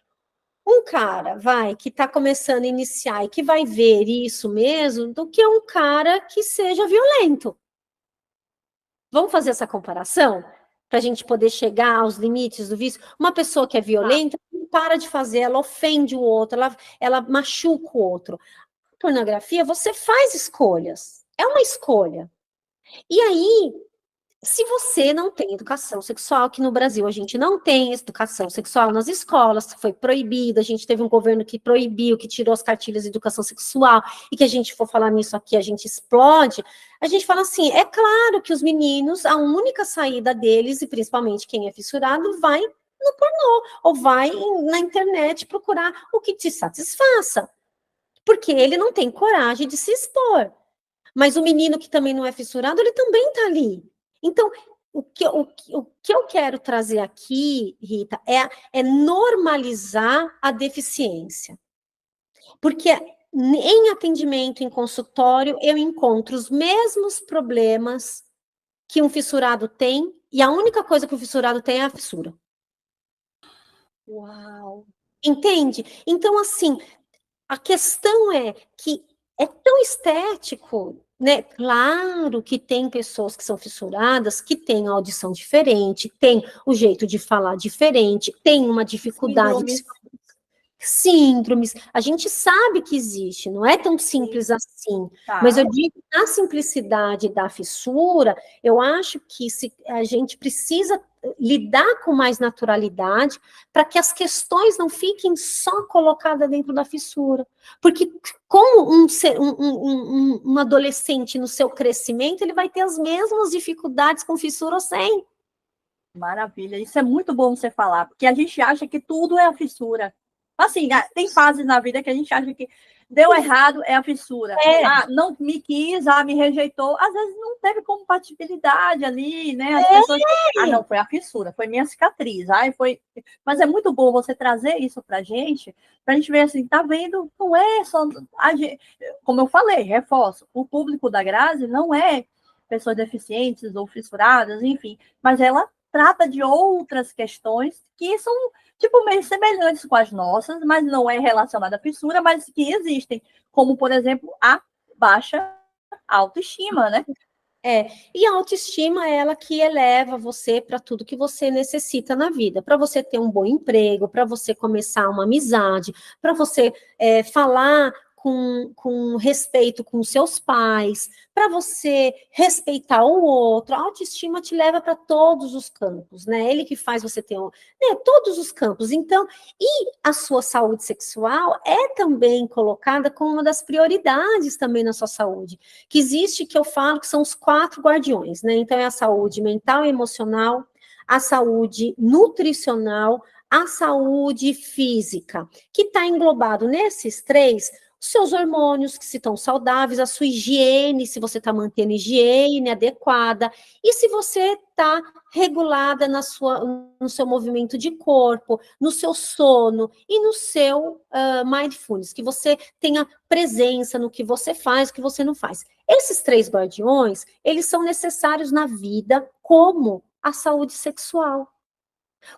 um cara, que está começando a iniciar e que vai ver isso mesmo, do que um cara que seja violento. Vamos fazer essa comparação? Para a gente poder chegar aos limites do vício? Uma pessoa que é violenta, não para de fazer, ela ofende o outro, ela machuca o outro. A pornografia, você faz escolhas. É uma escolha. E aí, se você não tem educação sexual, que no Brasil a gente não tem educação sexual nas escolas, foi proibido, a gente teve um governo que proibiu, que tirou as cartilhas de educação sexual, e que a gente for falar nisso aqui, a gente explode, a gente fala assim, é claro que os meninos, a única saída deles, e principalmente quem é fissurado, vai no pornô, ou vai na internet procurar o que te satisfaça, porque ele não tem coragem de se expor. Mas o menino que também não é fissurado, ele também está ali. Então, o que eu quero trazer aqui, Rita, é normalizar a deficiência. Porque em atendimento, em consultório, eu encontro os mesmos problemas que um fissurado tem, e a única coisa que o fissurado tem é a fissura. Uau! Entende? Então, assim, a questão é que é tão estético, né? Claro que tem pessoas que são fissuradas, que têm audição diferente, tem o jeito de falar diferente, tem uma dificuldade de síndromes. A gente sabe que existe, não é tão simples assim. Mas eu digo, na simplicidade da fissura, eu acho que a gente precisa lidar com mais naturalidade para que as questões não fiquem só colocadas dentro da fissura. Porque como um adolescente no seu crescimento, ele vai ter as mesmas dificuldades com fissura ou sem. Maravilha, isso é muito bom você falar, porque a gente acha que tudo é a fissura. Assim, tem fases na vida que a gente acha que deu errado, é a fissura. Não me quis, me rejeitou. Às vezes não teve compatibilidade ali, né? As pessoas... não, foi a fissura, foi minha cicatriz. Foi... Mas é muito bom você trazer isso pra gente ver assim, tá vendo? Não é só... Como eu falei, reforço, o público da Grazi não é pessoas deficientes ou fissuradas, enfim, mas ela trata de outras questões que são, tipo, meio semelhantes com as nossas, mas não é relacionada à fissura, mas que existem, como, por exemplo, a baixa autoestima, né? E a autoestima é ela que eleva você para tudo que você necessita na vida, para você ter um bom emprego, para você começar uma amizade, para você falar com respeito com seus pais, para você respeitar o outro. A autoestima te leva para todos os campos, né? Ele que faz você ter todos os campos. Então, e a sua saúde sexual é também colocada como uma das prioridades também na sua saúde, que existe, que eu falo que são os 4 guardiões, né? Então, é a saúde mental e emocional, a saúde nutricional, a saúde física, que está englobado nesses 3, os seus hormônios, que se estão saudáveis, a sua higiene, se você está mantendo higiene adequada, e se você está regulada no seu movimento de corpo, no seu sono e no seu mindfulness, que você tenha presença no que você faz, o que você não faz. Esses 3 guardiões, eles são necessários na vida, como a saúde sexual,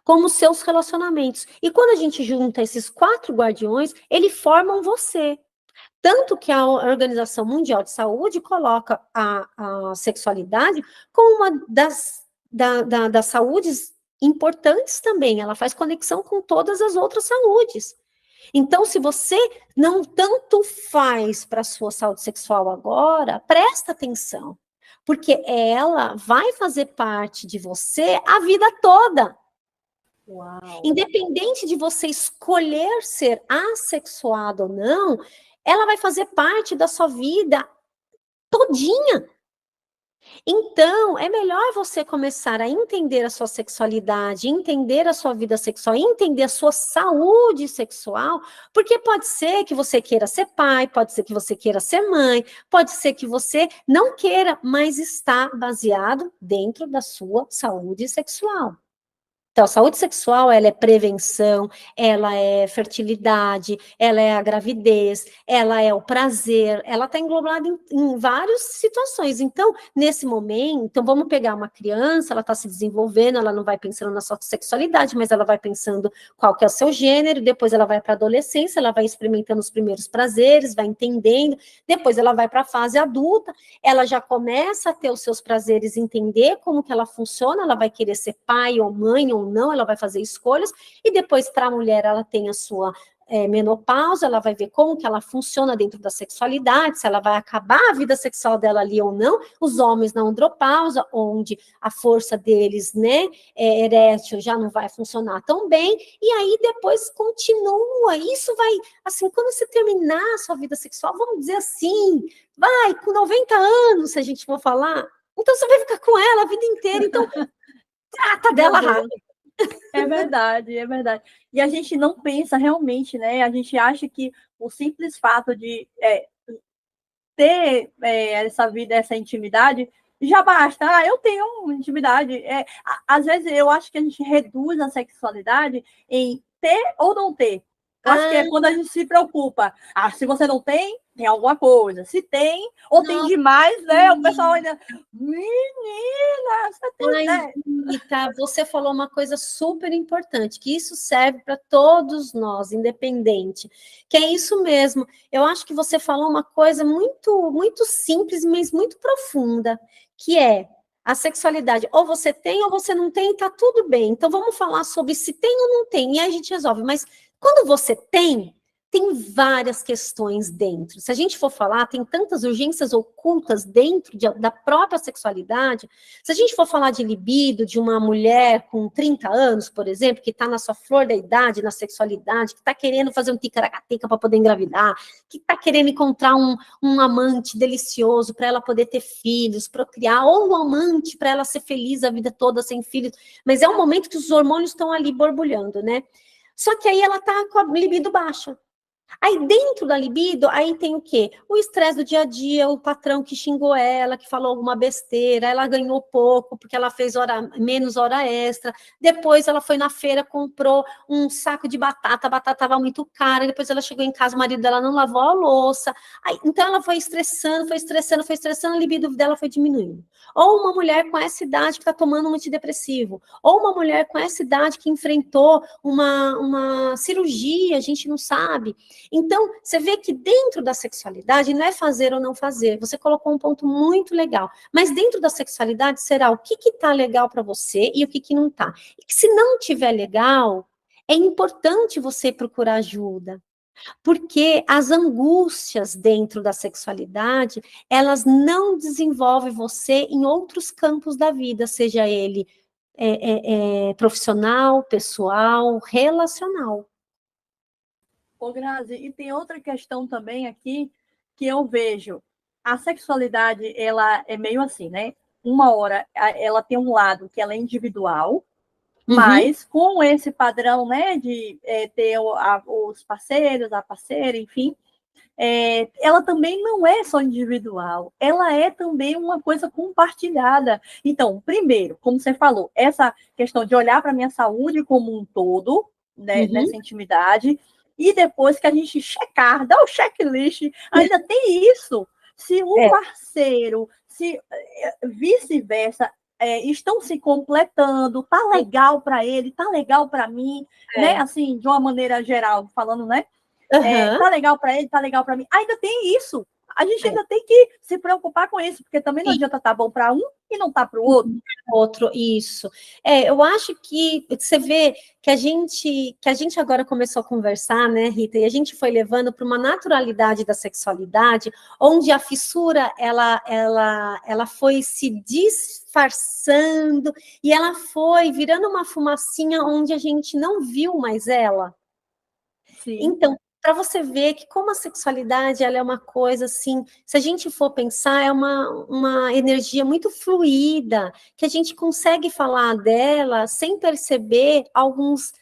como seus relacionamentos. E quando a gente junta esses 4 guardiões, eles formam você. Tanto que a Organização Mundial de Saúde coloca a sexualidade como uma das saúdes importantes também. Ela faz conexão com todas as outras saúdes. Então, se você não tanto faz para a sua saúde sexual agora, presta atenção, porque ela vai fazer parte de você a vida toda. Uau. Independente de você escolher ser assexuado ou não, ela vai fazer parte da sua vida todinha. Então, é melhor você começar a entender a sua sexualidade, entender a sua vida sexual, entender a sua saúde sexual, porque pode ser que você queira ser pai, pode ser que você queira ser mãe, pode ser que você não queira, mas está baseado dentro da sua saúde sexual. Então, a saúde sexual, ela é prevenção, ela é fertilidade, ela é a gravidez, ela é o prazer, ela está englobada em várias situações. Então, nesse momento, então vamos pegar uma criança, ela está se desenvolvendo, ela não vai pensando na sua sexualidade, mas ela vai pensando qual que é o seu gênero, depois ela vai para a adolescência, ela vai experimentando os primeiros prazeres, vai entendendo, depois ela vai para a fase adulta, ela já começa a ter os seus prazeres, entender como que ela funciona, ela vai querer ser pai ou mãe ou não, ela vai fazer escolhas, e depois para a mulher ela tem a sua menopausa, ela vai ver como que ela funciona dentro da sexualidade, se ela vai acabar a vida sexual dela ali ou não, os homens na andropausa, onde a força deles, né, erétil já não vai funcionar tão bem, e aí depois continua, isso vai, assim, quando você terminar a sua vida sexual, vamos dizer assim, vai, com 90 anos, se a gente for falar, então você vai ficar com ela a vida inteira, então trata dela rápido. É verdade, é verdade. E a gente não pensa realmente, né? A gente acha que o simples fato de ter essa vida, essa intimidade, já basta. Ah, eu tenho uma intimidade. Às vezes eu acho que a gente reduz a sexualidade em ter ou não ter. Eu acho que é quando a gente se preocupa. Ah, se você não tem, tem alguma coisa. Se tem, ou tem demais, né? O pessoal ainda... Menina, você tem... Ai, Rita, você falou uma coisa super importante, que isso serve para todos nós, independente, que é isso mesmo. Eu acho que você falou uma coisa muito, muito simples, mas muito profunda, que é a sexualidade. Ou você tem ou você não tem, tá tudo bem. Então vamos falar sobre se tem ou não tem, e aí a gente resolve. Mas quando você tem várias questões dentro. Se a gente for falar, tem tantas urgências ocultas dentro da própria sexualidade. Se a gente for falar de libido, de uma mulher com 30 anos, por exemplo, que está na sua flor da idade, na sexualidade, que está querendo fazer um ticaracateca para poder engravidar, que está querendo encontrar um amante delicioso para ela poder ter filhos, procriar, ou um amante para ela ser feliz a vida toda sem filhos. Mas é um momento que os hormônios estão ali borbulhando, né? Só que aí ela está com a libido baixa. Aí dentro da libido, aí tem o quê? O estresse do dia a dia, o patrão que xingou ela, que falou alguma besteira, ela ganhou pouco porque ela fez menos hora extra, depois ela foi na feira, comprou um saco de batata, a batata estava muito cara, depois ela chegou em casa, o marido dela não lavou a louça, aí, então ela foi estressando, a libido dela foi diminuindo. Ou uma mulher com essa idade que está tomando um antidepressivo, ou uma mulher com essa idade que enfrentou uma cirurgia, a gente não sabe. Então, você vê que dentro da sexualidade não é fazer ou não fazer. Você colocou um ponto muito legal. Mas dentro da sexualidade será o que está legal para você e o que não está. E que se não tiver legal, é importante você procurar ajuda. Porque as angústias dentro da sexualidade, elas não desenvolvem você em outros campos da vida, seja ele profissional, pessoal, relacional. Ô, Grazi, e tem outra questão também aqui que eu vejo. A sexualidade, ela é meio assim, né? Uma hora ela tem um lado que ela é individual, Uhum, mas com esse padrão, né, de ter os parceiros, a parceira, enfim, ela também não é só individual, ela é também uma coisa compartilhada. Então, primeiro, como você falou, essa questão de olhar para a minha saúde como um todo, né, uhum, nessa intimidade, e depois que a gente checar, dar o checklist, ainda tem isso. Se o é, parceiro, se vice-versa, estão se completando, tá legal para ele, tá legal para mim, né? é. Assim, de uma maneira geral, falando, né? Aham, Tá legal para ele, tá legal para mim. Ainda tem isso. A gente é. ainda tem que se preocupar com isso, porque também não E adianta estar bom para um e não tá para o outro. outro, isso. Eu acho que você vê que a gente agora começou a conversar, né, Rita, e a gente foi levando para uma naturalidade da sexualidade, onde a fissura ela foi se disfarçando e ela foi virando uma fumacinha onde a gente não viu mais ela. Sim. Então, para você ver que como a sexualidade ela é uma coisa assim, se a gente for pensar, é uma energia muito fluida, que a gente consegue falar dela sem perceber alguns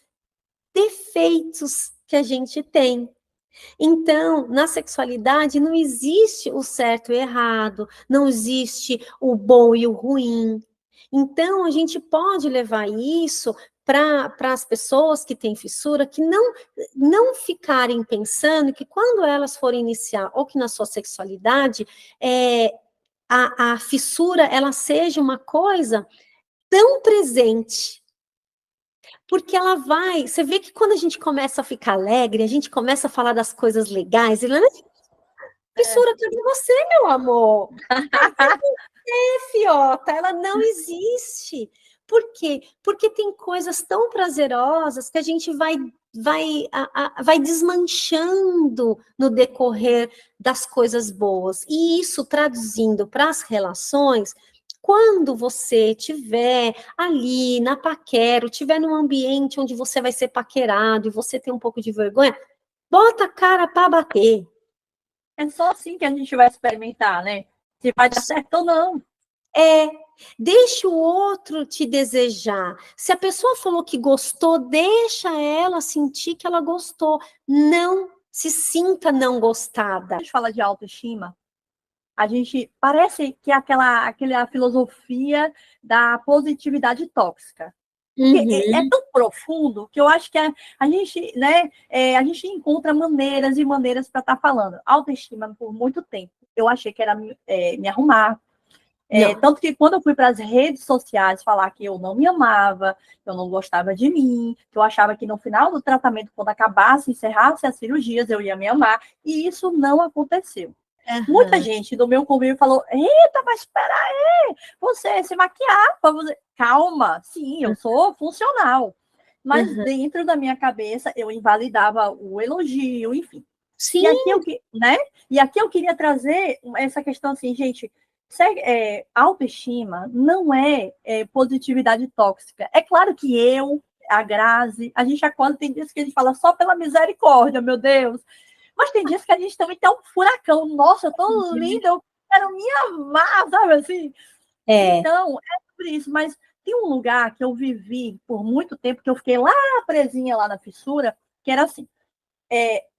defeitos que a gente tem. Então, na sexualidade não existe o certo e o errado, não existe o bom e o ruim. Então, a gente pode levar isso para as pessoas que têm fissura, que não ficarem pensando que quando elas forem iniciar, ou que na sua sexualidade, a fissura ela seja uma coisa tão presente. Porque ela vai, você vê que quando a gente começa a ficar alegre, a gente começa a falar das coisas legais, ele, É. fissura, cadê você, meu amor? Fiota, ela não existe. Por quê? Porque tem coisas tão prazerosas que a gente vai desmanchando no decorrer das coisas boas. E isso traduzindo para as relações, quando você tiver ali na paquera, tiver num ambiente onde você vai ser paquerado e você tem um pouco de vergonha, bota a cara para bater. É só assim que a gente vai experimentar, né? Se vai dar certo ou não. É, deixa o outro te desejar. Se a pessoa falou que gostou, deixa ela sentir que ela gostou. Não se sinta não gostada. A gente fala de autoestima, a gente parece que é aquela filosofia da positividade tóxica. Porque é Uhum, tão profundo que eu acho que a gente, né, a gente encontra maneiras e maneiras para estar falando. Autoestima, por muito tempo, eu achei que era me arrumar. não. Tanto que quando eu fui para as redes sociais falar que eu não me amava, que eu não gostava de mim, que eu achava que no final do tratamento, quando acabasse, encerrasse as cirurgias, eu ia me amar, e isso não aconteceu. Muita Aham, gente do meu convívio falou: eita, mas espera aí, você se maquiar, você... calma, sim, eu sou funcional. Mas aham. dentro da minha cabeça eu invalidava o elogio, enfim. E aqui Sim, eu, né? E aqui eu queria trazer essa questão assim, gente, autoestima não positividade tóxica. É claro que a Grazi, a gente acorda, tem dias que a gente fala só pela misericórdia, meu Deus. Mas tem dias que a gente também tem um furacão. Nossa, eu tô linda, eu quero me amar, sabe assim? é. Então, é sobre isso. Mas tem um lugar que eu vivi por muito tempo, que eu fiquei lá presinha, lá na fissura, que era assim.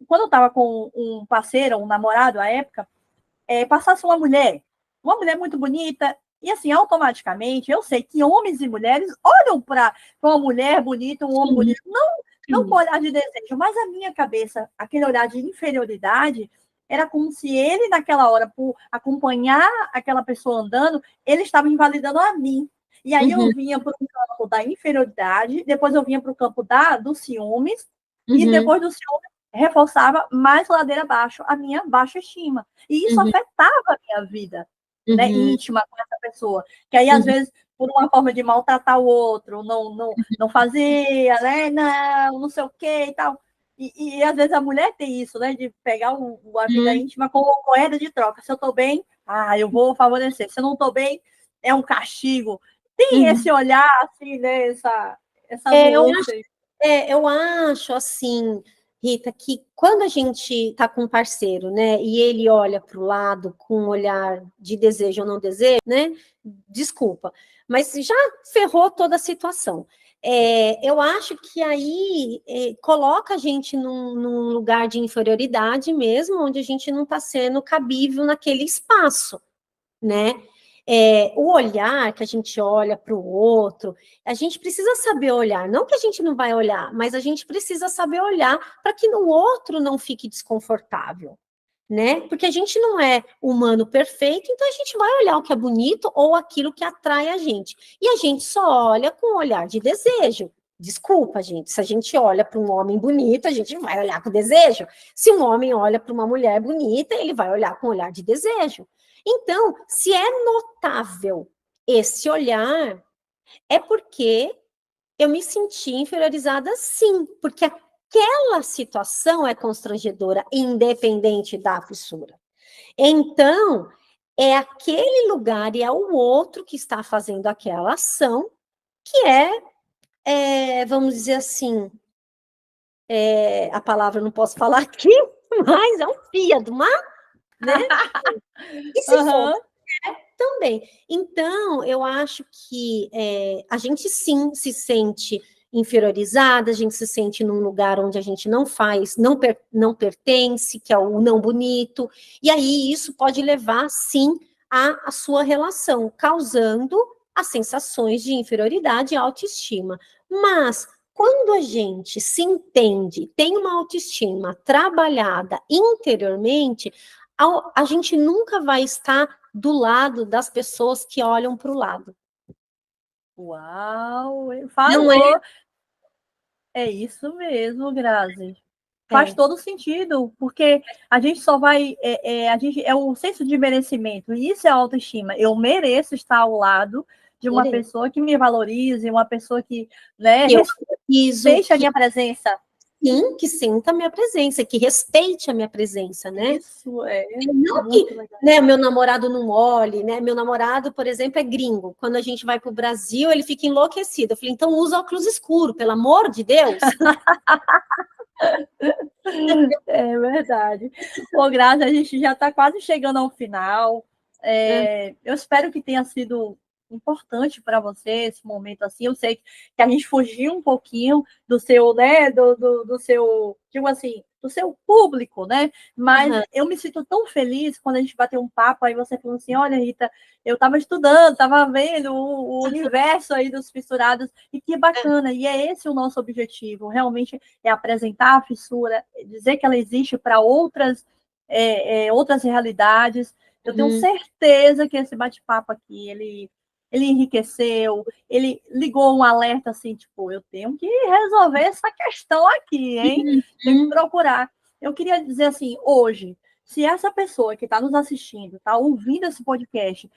Quando eu estava com um parceiro, um namorado à época, passasse uma mulher muito bonita, e assim, automaticamente, eu sei que homens e mulheres olham para uma mulher bonita, um homem Sim, bonito, não com sim. olhar de desejo, mas a minha cabeça, aquele olhar de inferioridade, era como se ele, naquela hora, por acompanhar aquela pessoa andando, ele estava invalidando a mim. E aí eu Uhum, vinha para o campo da inferioridade, depois eu vinha para o campo dos ciúmes, e uhum, depois do ciúmes reforçava mais ladeira abaixo a minha baixa estima. E isso uhum, afetava a minha vida, né, uhum, íntima com essa pessoa. Que aí, às uhum, vezes, por uma forma de maltratar o outro, não fazia, né? Não sei o quê e tal. E às vezes a mulher tem isso, né? De pegar a vida íntima como moeda de troca. Se eu tô bem, eu vou favorecer. Se eu não tô bem, é um castigo. Tem esse olhar, assim, né? Essa nuance. Eu acho, assim, Rita, que quando a gente está com um parceiro, né, e ele olha para o lado com um olhar de desejo ou não desejo, né, desculpa, mas já ferrou toda a situação. Eu acho que aí coloca a gente num lugar de inferioridade mesmo, onde a gente não está sendo cabível naquele espaço, né? O olhar que a gente olha para o outro, a gente precisa saber olhar, não que a gente não vai olhar, mas a gente precisa saber olhar para que o outro não fique desconfortável, né? Porque a gente não é humano perfeito, então a gente vai olhar o que é bonito ou aquilo que atrai a gente. E a gente só olha com um olhar de desejo. Desculpa, gente, se a gente olha para um homem bonito, a gente vai olhar com desejo. Se um homem olha para uma mulher bonita, ele vai olhar com um olhar de desejo. Então, se é notável esse olhar, é porque eu me senti inferiorizada, sim, porque aquela situação é constrangedora, independente da fissura. Então, é aquele lugar e é o outro que está fazendo aquela ação que vamos dizer assim, a palavra eu não posso falar aqui, mas é um fígado, né? E se for também. Então, eu acho que a gente sim se sente inferiorizada, a gente se sente num lugar onde a gente não faz, não pertence, que é o não bonito, e aí isso pode levar, sim, à sua relação, causando as sensações de inferioridade e autoestima. Mas, quando a gente se entende, tem uma autoestima trabalhada interiormente, a gente nunca vai estar do lado das pessoas que olham para o lado. Uau! Não é? Falou! É isso mesmo, Grazi. Faz todo sentido, porque a gente só vai. É o senso de merecimento, e isso é autoestima. Eu mereço estar ao lado de uma pessoa que me valorize, uma pessoa que, né, respeite a minha presença. Sim, que sinta a minha presença, que respeite a minha presença, né? Isso é não muito que, legal. Né, meu namorado não olhe, né? Meu namorado, por exemplo, é gringo. Quando a gente vai para o Brasil, ele fica enlouquecido. Eu falei, então usa óculos escuro, pelo amor de Deus. É verdade. Ô, Grazi, a gente já está quase chegando ao final. Eu espero que tenha sido importante para você esse momento assim. Eu sei que a gente fugiu um pouquinho do seu, né, do seu, digo assim, do seu público, né? Mas eu me sinto tão feliz quando a gente bateu um papo, aí você falou assim, olha, Rita, eu estava estudando, estava vendo o universo aí dos fissurados, e que bacana, e é esse o nosso objetivo, realmente é apresentar a fissura, dizer que ela existe para outras realidades. Eu tenho certeza que esse bate-papo aqui, ele enriqueceu, ele ligou um alerta assim, tipo, eu tenho que resolver essa questão aqui, hein? Tenho que procurar. Eu queria dizer assim, hoje, se essa pessoa que está nos assistindo, está ouvindo esse podcast,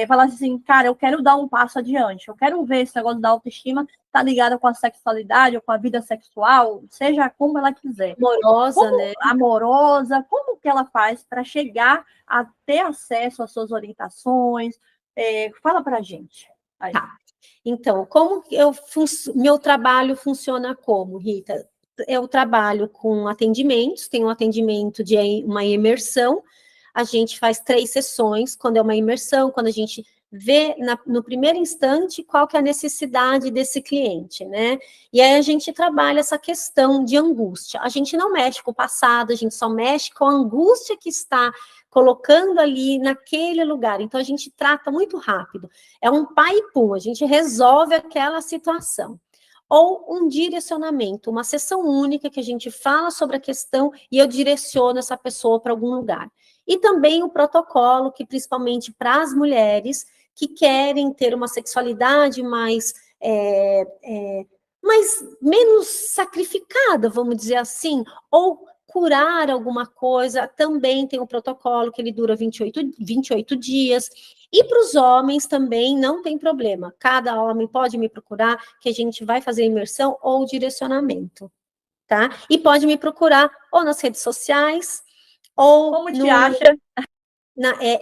falasse assim, cara, eu quero dar um passo adiante, eu quero ver esse negócio da autoestima está ligada com a sexualidade ou com a vida sexual, seja como ela quiser. Amorosa, né? Amorosa, como que ela faz para chegar a ter acesso às suas orientações? Fala para a gente. Aí. Tá. Então, meu trabalho funciona como, Rita? Eu trabalho com atendimentos, tem um atendimento de uma imersão, a gente faz 3 sessões, quando é uma imersão, quando a gente vê no primeiro instante qual que é a necessidade desse cliente, né? E aí a gente trabalha essa questão de angústia. A gente não mexe com o passado, a gente só mexe com a angústia que está colocando ali naquele lugar. Então a gente trata muito rápido. É um pai e pum, a gente resolve aquela situação. Ou um direcionamento, uma sessão única que a gente fala sobre a questão e eu direciono essa pessoa para algum lugar. E também o protocolo, que principalmente para as mulheres que querem ter uma sexualidade mais menos sacrificada, vamos dizer assim, ou curar alguma coisa, também tem um protocolo que ele dura 28 dias. E para os homens também não tem problema. Cada homem pode me procurar, que a gente vai fazer imersão ou direcionamento. tá? E pode me procurar ou nas redes sociais, ou Como te acha?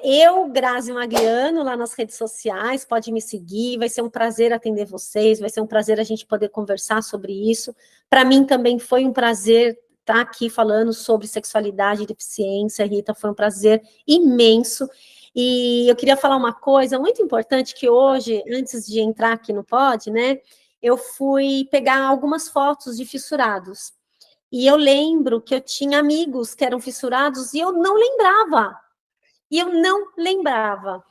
eu, Grazi Magliano, lá nas redes sociais, pode me seguir, vai ser um prazer atender vocês, vai ser um prazer a gente poder conversar sobre isso. Para mim também foi um prazer estar aqui falando sobre sexualidade e deficiência, Rita, foi um prazer imenso. E eu queria falar uma coisa muito importante, que hoje, antes de entrar aqui no pod, né, eu fui pegar algumas fotos de fissurados. E eu lembro que eu tinha amigos que eram fissurados e eu não lembrava. E eu não lembrava.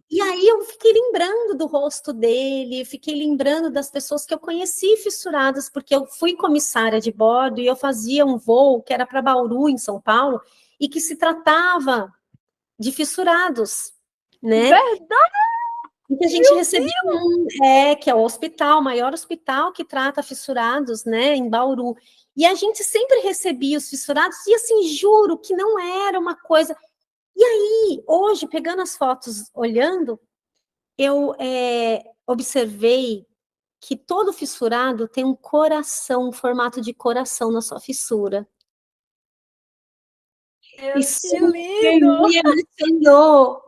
E aí eu fiquei lembrando do rosto dele, fiquei lembrando das pessoas que eu conheci fissuradas, porque eu fui comissária de bordo e eu fazia um voo que era para Bauru, em São Paulo, e que se tratava de fissurados, né? Verdade, E que a gente recebia que é o hospital, o maior hospital que trata fissurados, né, em Bauru. E a gente sempre recebia os fissurados, e assim, juro que não era uma coisa. E aí, hoje, pegando as fotos, olhando, eu observei que todo fissurado tem um coração, um formato de coração na sua fissura. Deus, Isso que lindo! me emocionou.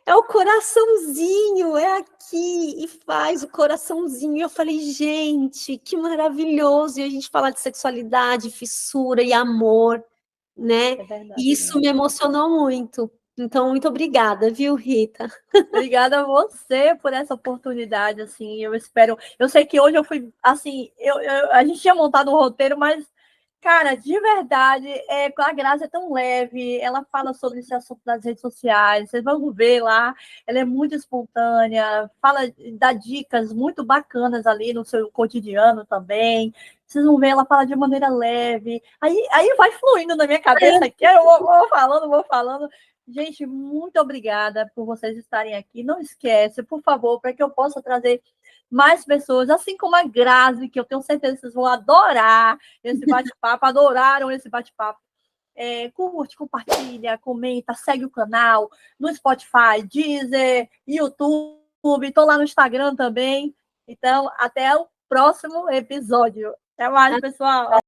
É o coraçãozinho, é aqui, e faz o coraçãozinho. E eu falei, gente, que maravilhoso. E a gente falar de sexualidade, fissura e amor, né? É verdade, E isso né? me emocionou muito. Então, muito obrigada, viu, Rita? Obrigada a você por essa oportunidade, assim, eu espero, eu sei que hoje eu fui, assim, a gente tinha montado um roteiro, mas, cara, de verdade, a Grazi é tão leve, ela fala sobre esse assunto nas redes sociais, vocês vão ver lá, ela é muito espontânea, dá dicas muito bacanas ali no seu cotidiano também, vocês vão ver, ela fala de maneira leve, aí vai fluindo na minha cabeça aqui, eu vou falando, gente, muito obrigada por vocês estarem aqui. Não esquece, por favor, para que eu possa trazer mais pessoas, assim como a Grazi, que eu tenho certeza que vocês vão adorar esse bate-papo, adoraram esse bate-papo. Curte, compartilha, comenta, segue o canal no Spotify, Deezer, YouTube, estou lá no Instagram também. Então, até o próximo episódio. Até mais, pessoal.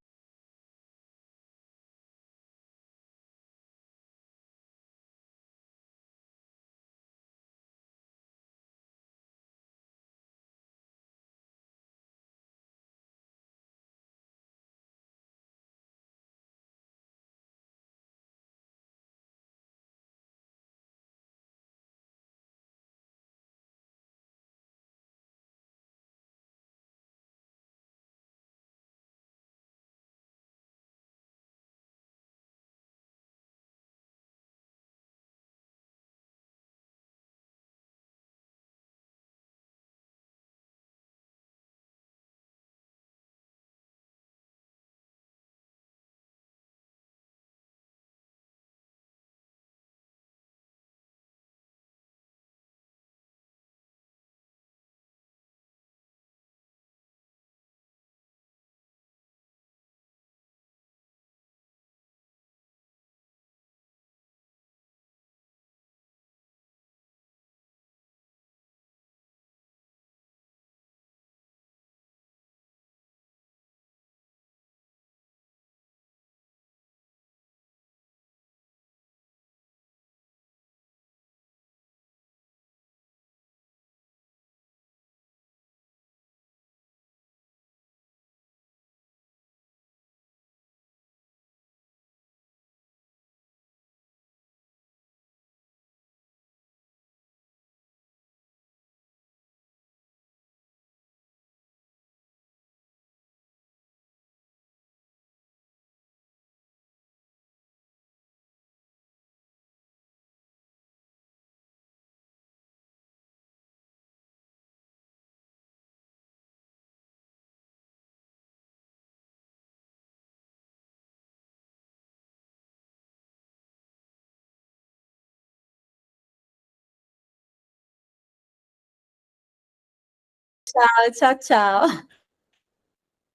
Tchau, tchau, tchau.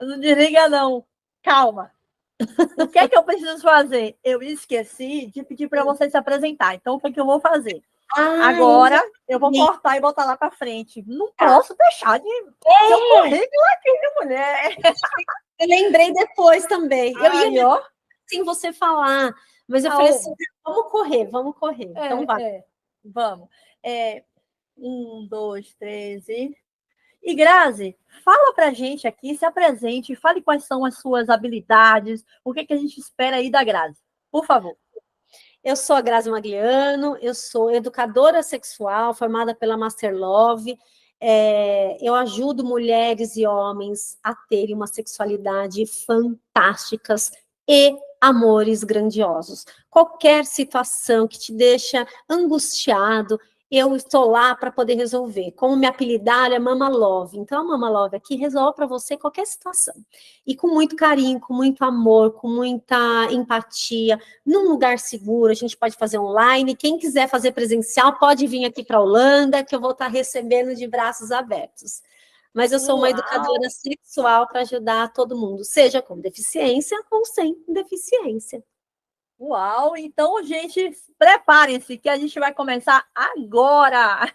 Não desliga, não. Calma. O que é que eu preciso fazer? Eu esqueci de pedir para você se apresentar. Então, o que é que eu vou fazer? Agora, eu vou cortar e botar lá para frente. Não posso deixar de seu currículo aqui, mulher. Eu lembrei depois também. Eu ia Aí, ó. sem você falar, mas eu falei assim, vamos correr, vamos correr. Então vai. Vamos. 1, 2, 3 E Grazi, fala pra gente aqui, se apresente, fale quais são as suas habilidades, o que a gente espera aí da Grazi, por favor. Eu sou a Grazi Magliano, eu sou educadora sexual, formada pela Master Love. Eu ajudo mulheres e homens a terem uma sexualidade fantásticas e amores grandiosos. Qualquer situação que te deixa angustiado, eu estou lá para poder resolver. Como me apelidar é Mama Love. Então, a Mama Love aqui resolve para você qualquer situação. E com muito carinho, com muito amor, com muita empatia, num lugar seguro, a gente pode fazer online. Quem quiser fazer presencial, pode vir aqui para a Holanda, que eu vou estar recebendo de braços abertos. Mas eu sou uma educadora sexual para ajudar todo mundo, seja com deficiência ou sem deficiência. Uau! Então, gente, preparem-se que a gente vai começar agora!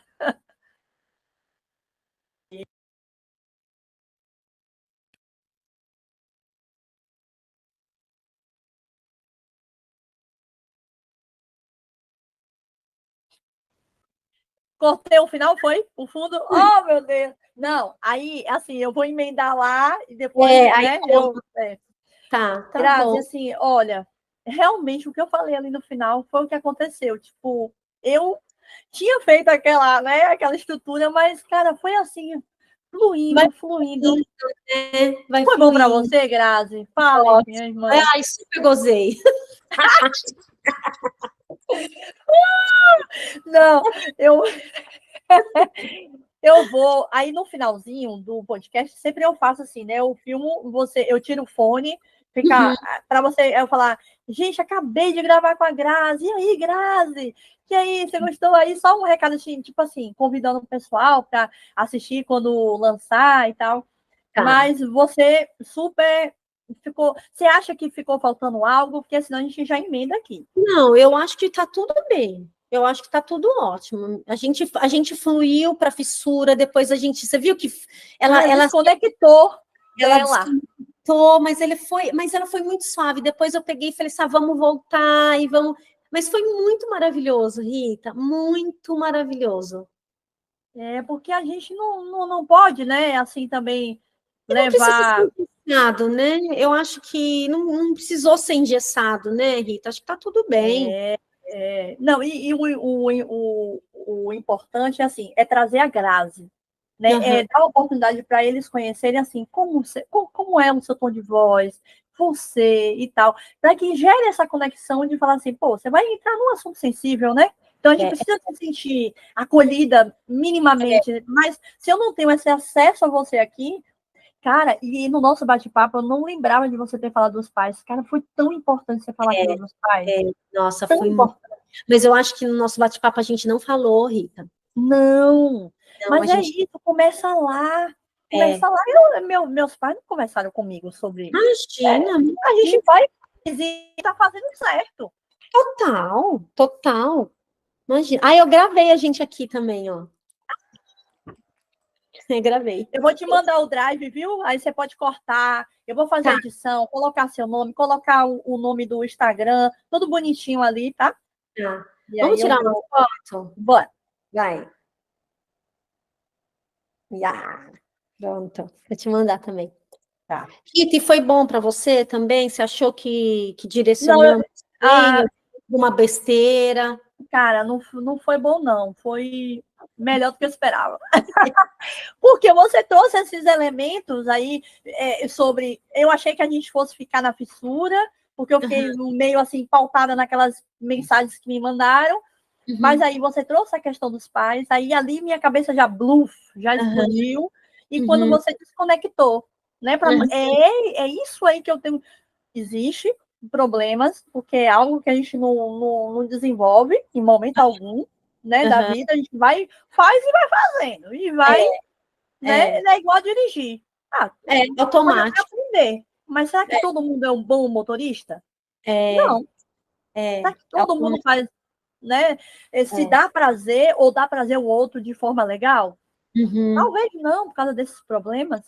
Cortei o final, foi? O fundo? Oh, meu Deus! Não, aí, assim, eu vou emendar lá e depois, né? Tá Grazi, bom. assim, olha, realmente o que eu falei ali no final foi o que aconteceu. Tipo, eu tinha feito aquela, né, aquela estrutura, mas, cara, foi assim, fluindo. Vai Foi bom para fluindo. você, Grazi? Fale, minha irmã. Ai, super gozei. Não, eu vou. Aí no finalzinho do podcast, sempre eu faço assim, né? Eu filmo, eu tiro o fone, fica para você eu falar, gente, acabei de gravar com a Grazi. E aí, Grazi? E aí, você gostou aí? Só um recado assim, tipo assim, convidando o pessoal para assistir quando lançar e tal. Tá. Mas você super ficou. Você acha que ficou faltando algo? Porque senão a gente já emenda aqui. Não, eu acho que tá tudo bem. Eu acho que tá tudo ótimo. A gente fluiu para fissura, depois você viu que ela desconectou ela dela. desconectou, mas ela foi muito suave. Depois eu peguei e falei assim, vamos voltar e vamos. Mas foi muito maravilhoso, Rita, muito maravilhoso. Porque a gente não pode, né, assim também levar. Não precisa ser engessado, né? Eu acho que não precisou ser engessado, né, Rita? Acho que tá tudo bem. Não, e o importante assim, é trazer a Grazi, né? Uhum. Dar a oportunidade para eles conhecerem assim como é o seu tom de voz, você e tal, para que gere essa conexão de falar assim, pô, você vai entrar num assunto sensível, né? Então a gente precisa se sentir acolhida minimamente, mas se eu não tenho esse acesso a você aqui, cara, e no nosso bate-papo eu não lembrava de você ter falado dos pais. Cara, foi tão importante você falar aquilo dos pais. Nossa, tão foi importante. Mas eu acho que no nosso bate-papo a gente não falou, Rita. Não, mas isso, começa lá. Começa lá. Meus pais não conversaram comigo sobre. Imagina. A gente vai e tá fazendo certo. Total. Imagina. Eu gravei a gente aqui também, ó. Eu gravei. Eu vou te mandar o drive, viu? Aí você pode cortar. Eu vou fazer a edição, colocar seu nome, colocar o nome do Instagram, tudo bonitinho ali, tá? Tá. Vamos tirar uma foto? Bora. Vai. Pronto. Vou te mandar também. Tá. Rita, e foi bom para você também? Você achou que direcionamos uma besteira? Cara, não foi bom, não. Foi melhor do que eu esperava. Porque você trouxe esses elementos aí sobre. Eu achei que a gente fosse ficar na fissura, porque eu fiquei meio assim, pautada naquelas mensagens que me mandaram. Mas aí você trouxe a questão dos pais, aí ali minha cabeça já explodiu. E quando você desconectou, né? É isso aí que eu tenho. Existe problemas, porque é algo que a gente não desenvolve em momento algum, né, da vida, a gente faz e vai fazendo, e vai, né, é igual a dirigir. Automático. Aprender. Mas será que todo mundo é um bom motorista? Não. Será que todo mundo faz, né, se dá prazer ou dá prazer ao outro de forma legal? Talvez não, por causa desses problemas.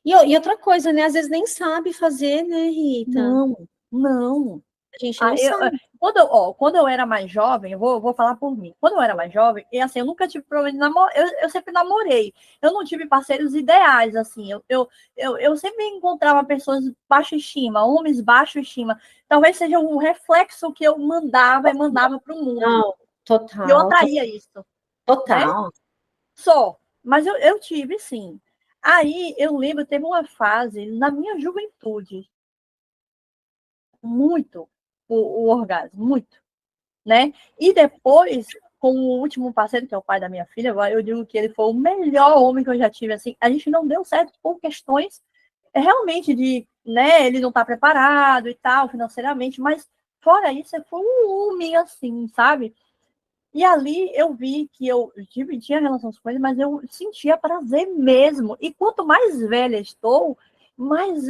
E outra coisa, né? Às vezes nem sabe fazer, né, Rita? Não, não. A gente não sabe. Quando eu era mais jovem, vou falar por mim. Quando eu era mais jovem, e assim, eu nunca tive problema de namorar, eu sempre namorei. Eu não tive parceiros ideais, assim. Eu sempre encontrava pessoas de baixa estima, homens baixa estima. Talvez seja um reflexo que eu mandava e mandava para o mundo. Não, E eu total. atraía isso. Né? Total. Só. Mas eu tive, sim. Aí eu lembro, teve uma fase na minha juventude, muito o orgasmo, muito, né? E depois, com o último parceiro, que é o pai da minha filha, eu digo que ele foi o melhor homem que eu já tive, assim, a gente não deu certo por questões realmente de, né, ele não tá preparado e tal, financeiramente, mas fora isso, foi um homem, assim, sabe? E ali eu vi que eu tinha relações com ele, mas eu sentia prazer mesmo. E quanto mais velha estou, mais.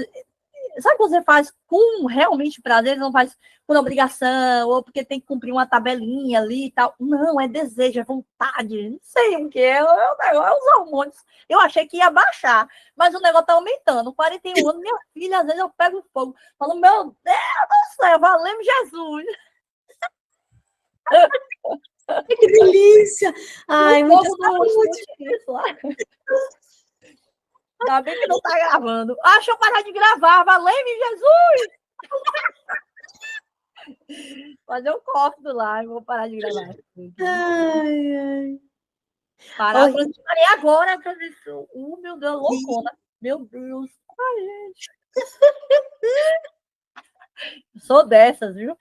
Sabe o que você faz com realmente prazer? Não faz por obrigação, ou porque tem que cumprir uma tabelinha ali e tal. Não, é desejo, é vontade. Não sei o que é, é os hormônios. Eu achei que ia baixar, mas o negócio tá aumentando. 41 anos, minha filha, às vezes eu pego fogo. Falo, meu Deus do céu, valeu Jesus. Que delícia! Ai, O muita fogo saúde! isso lá. Ainda bem que não tá gravando. Ah, deixa eu parar de gravar, valeu-me, Jesus! Fazer um corte do live, vou parar de gravar. Ai, ai. Parar, parei agora, transmissão. Meu Deus, loucona. Meu Deus. Ai, gente. Sou dessas, viu?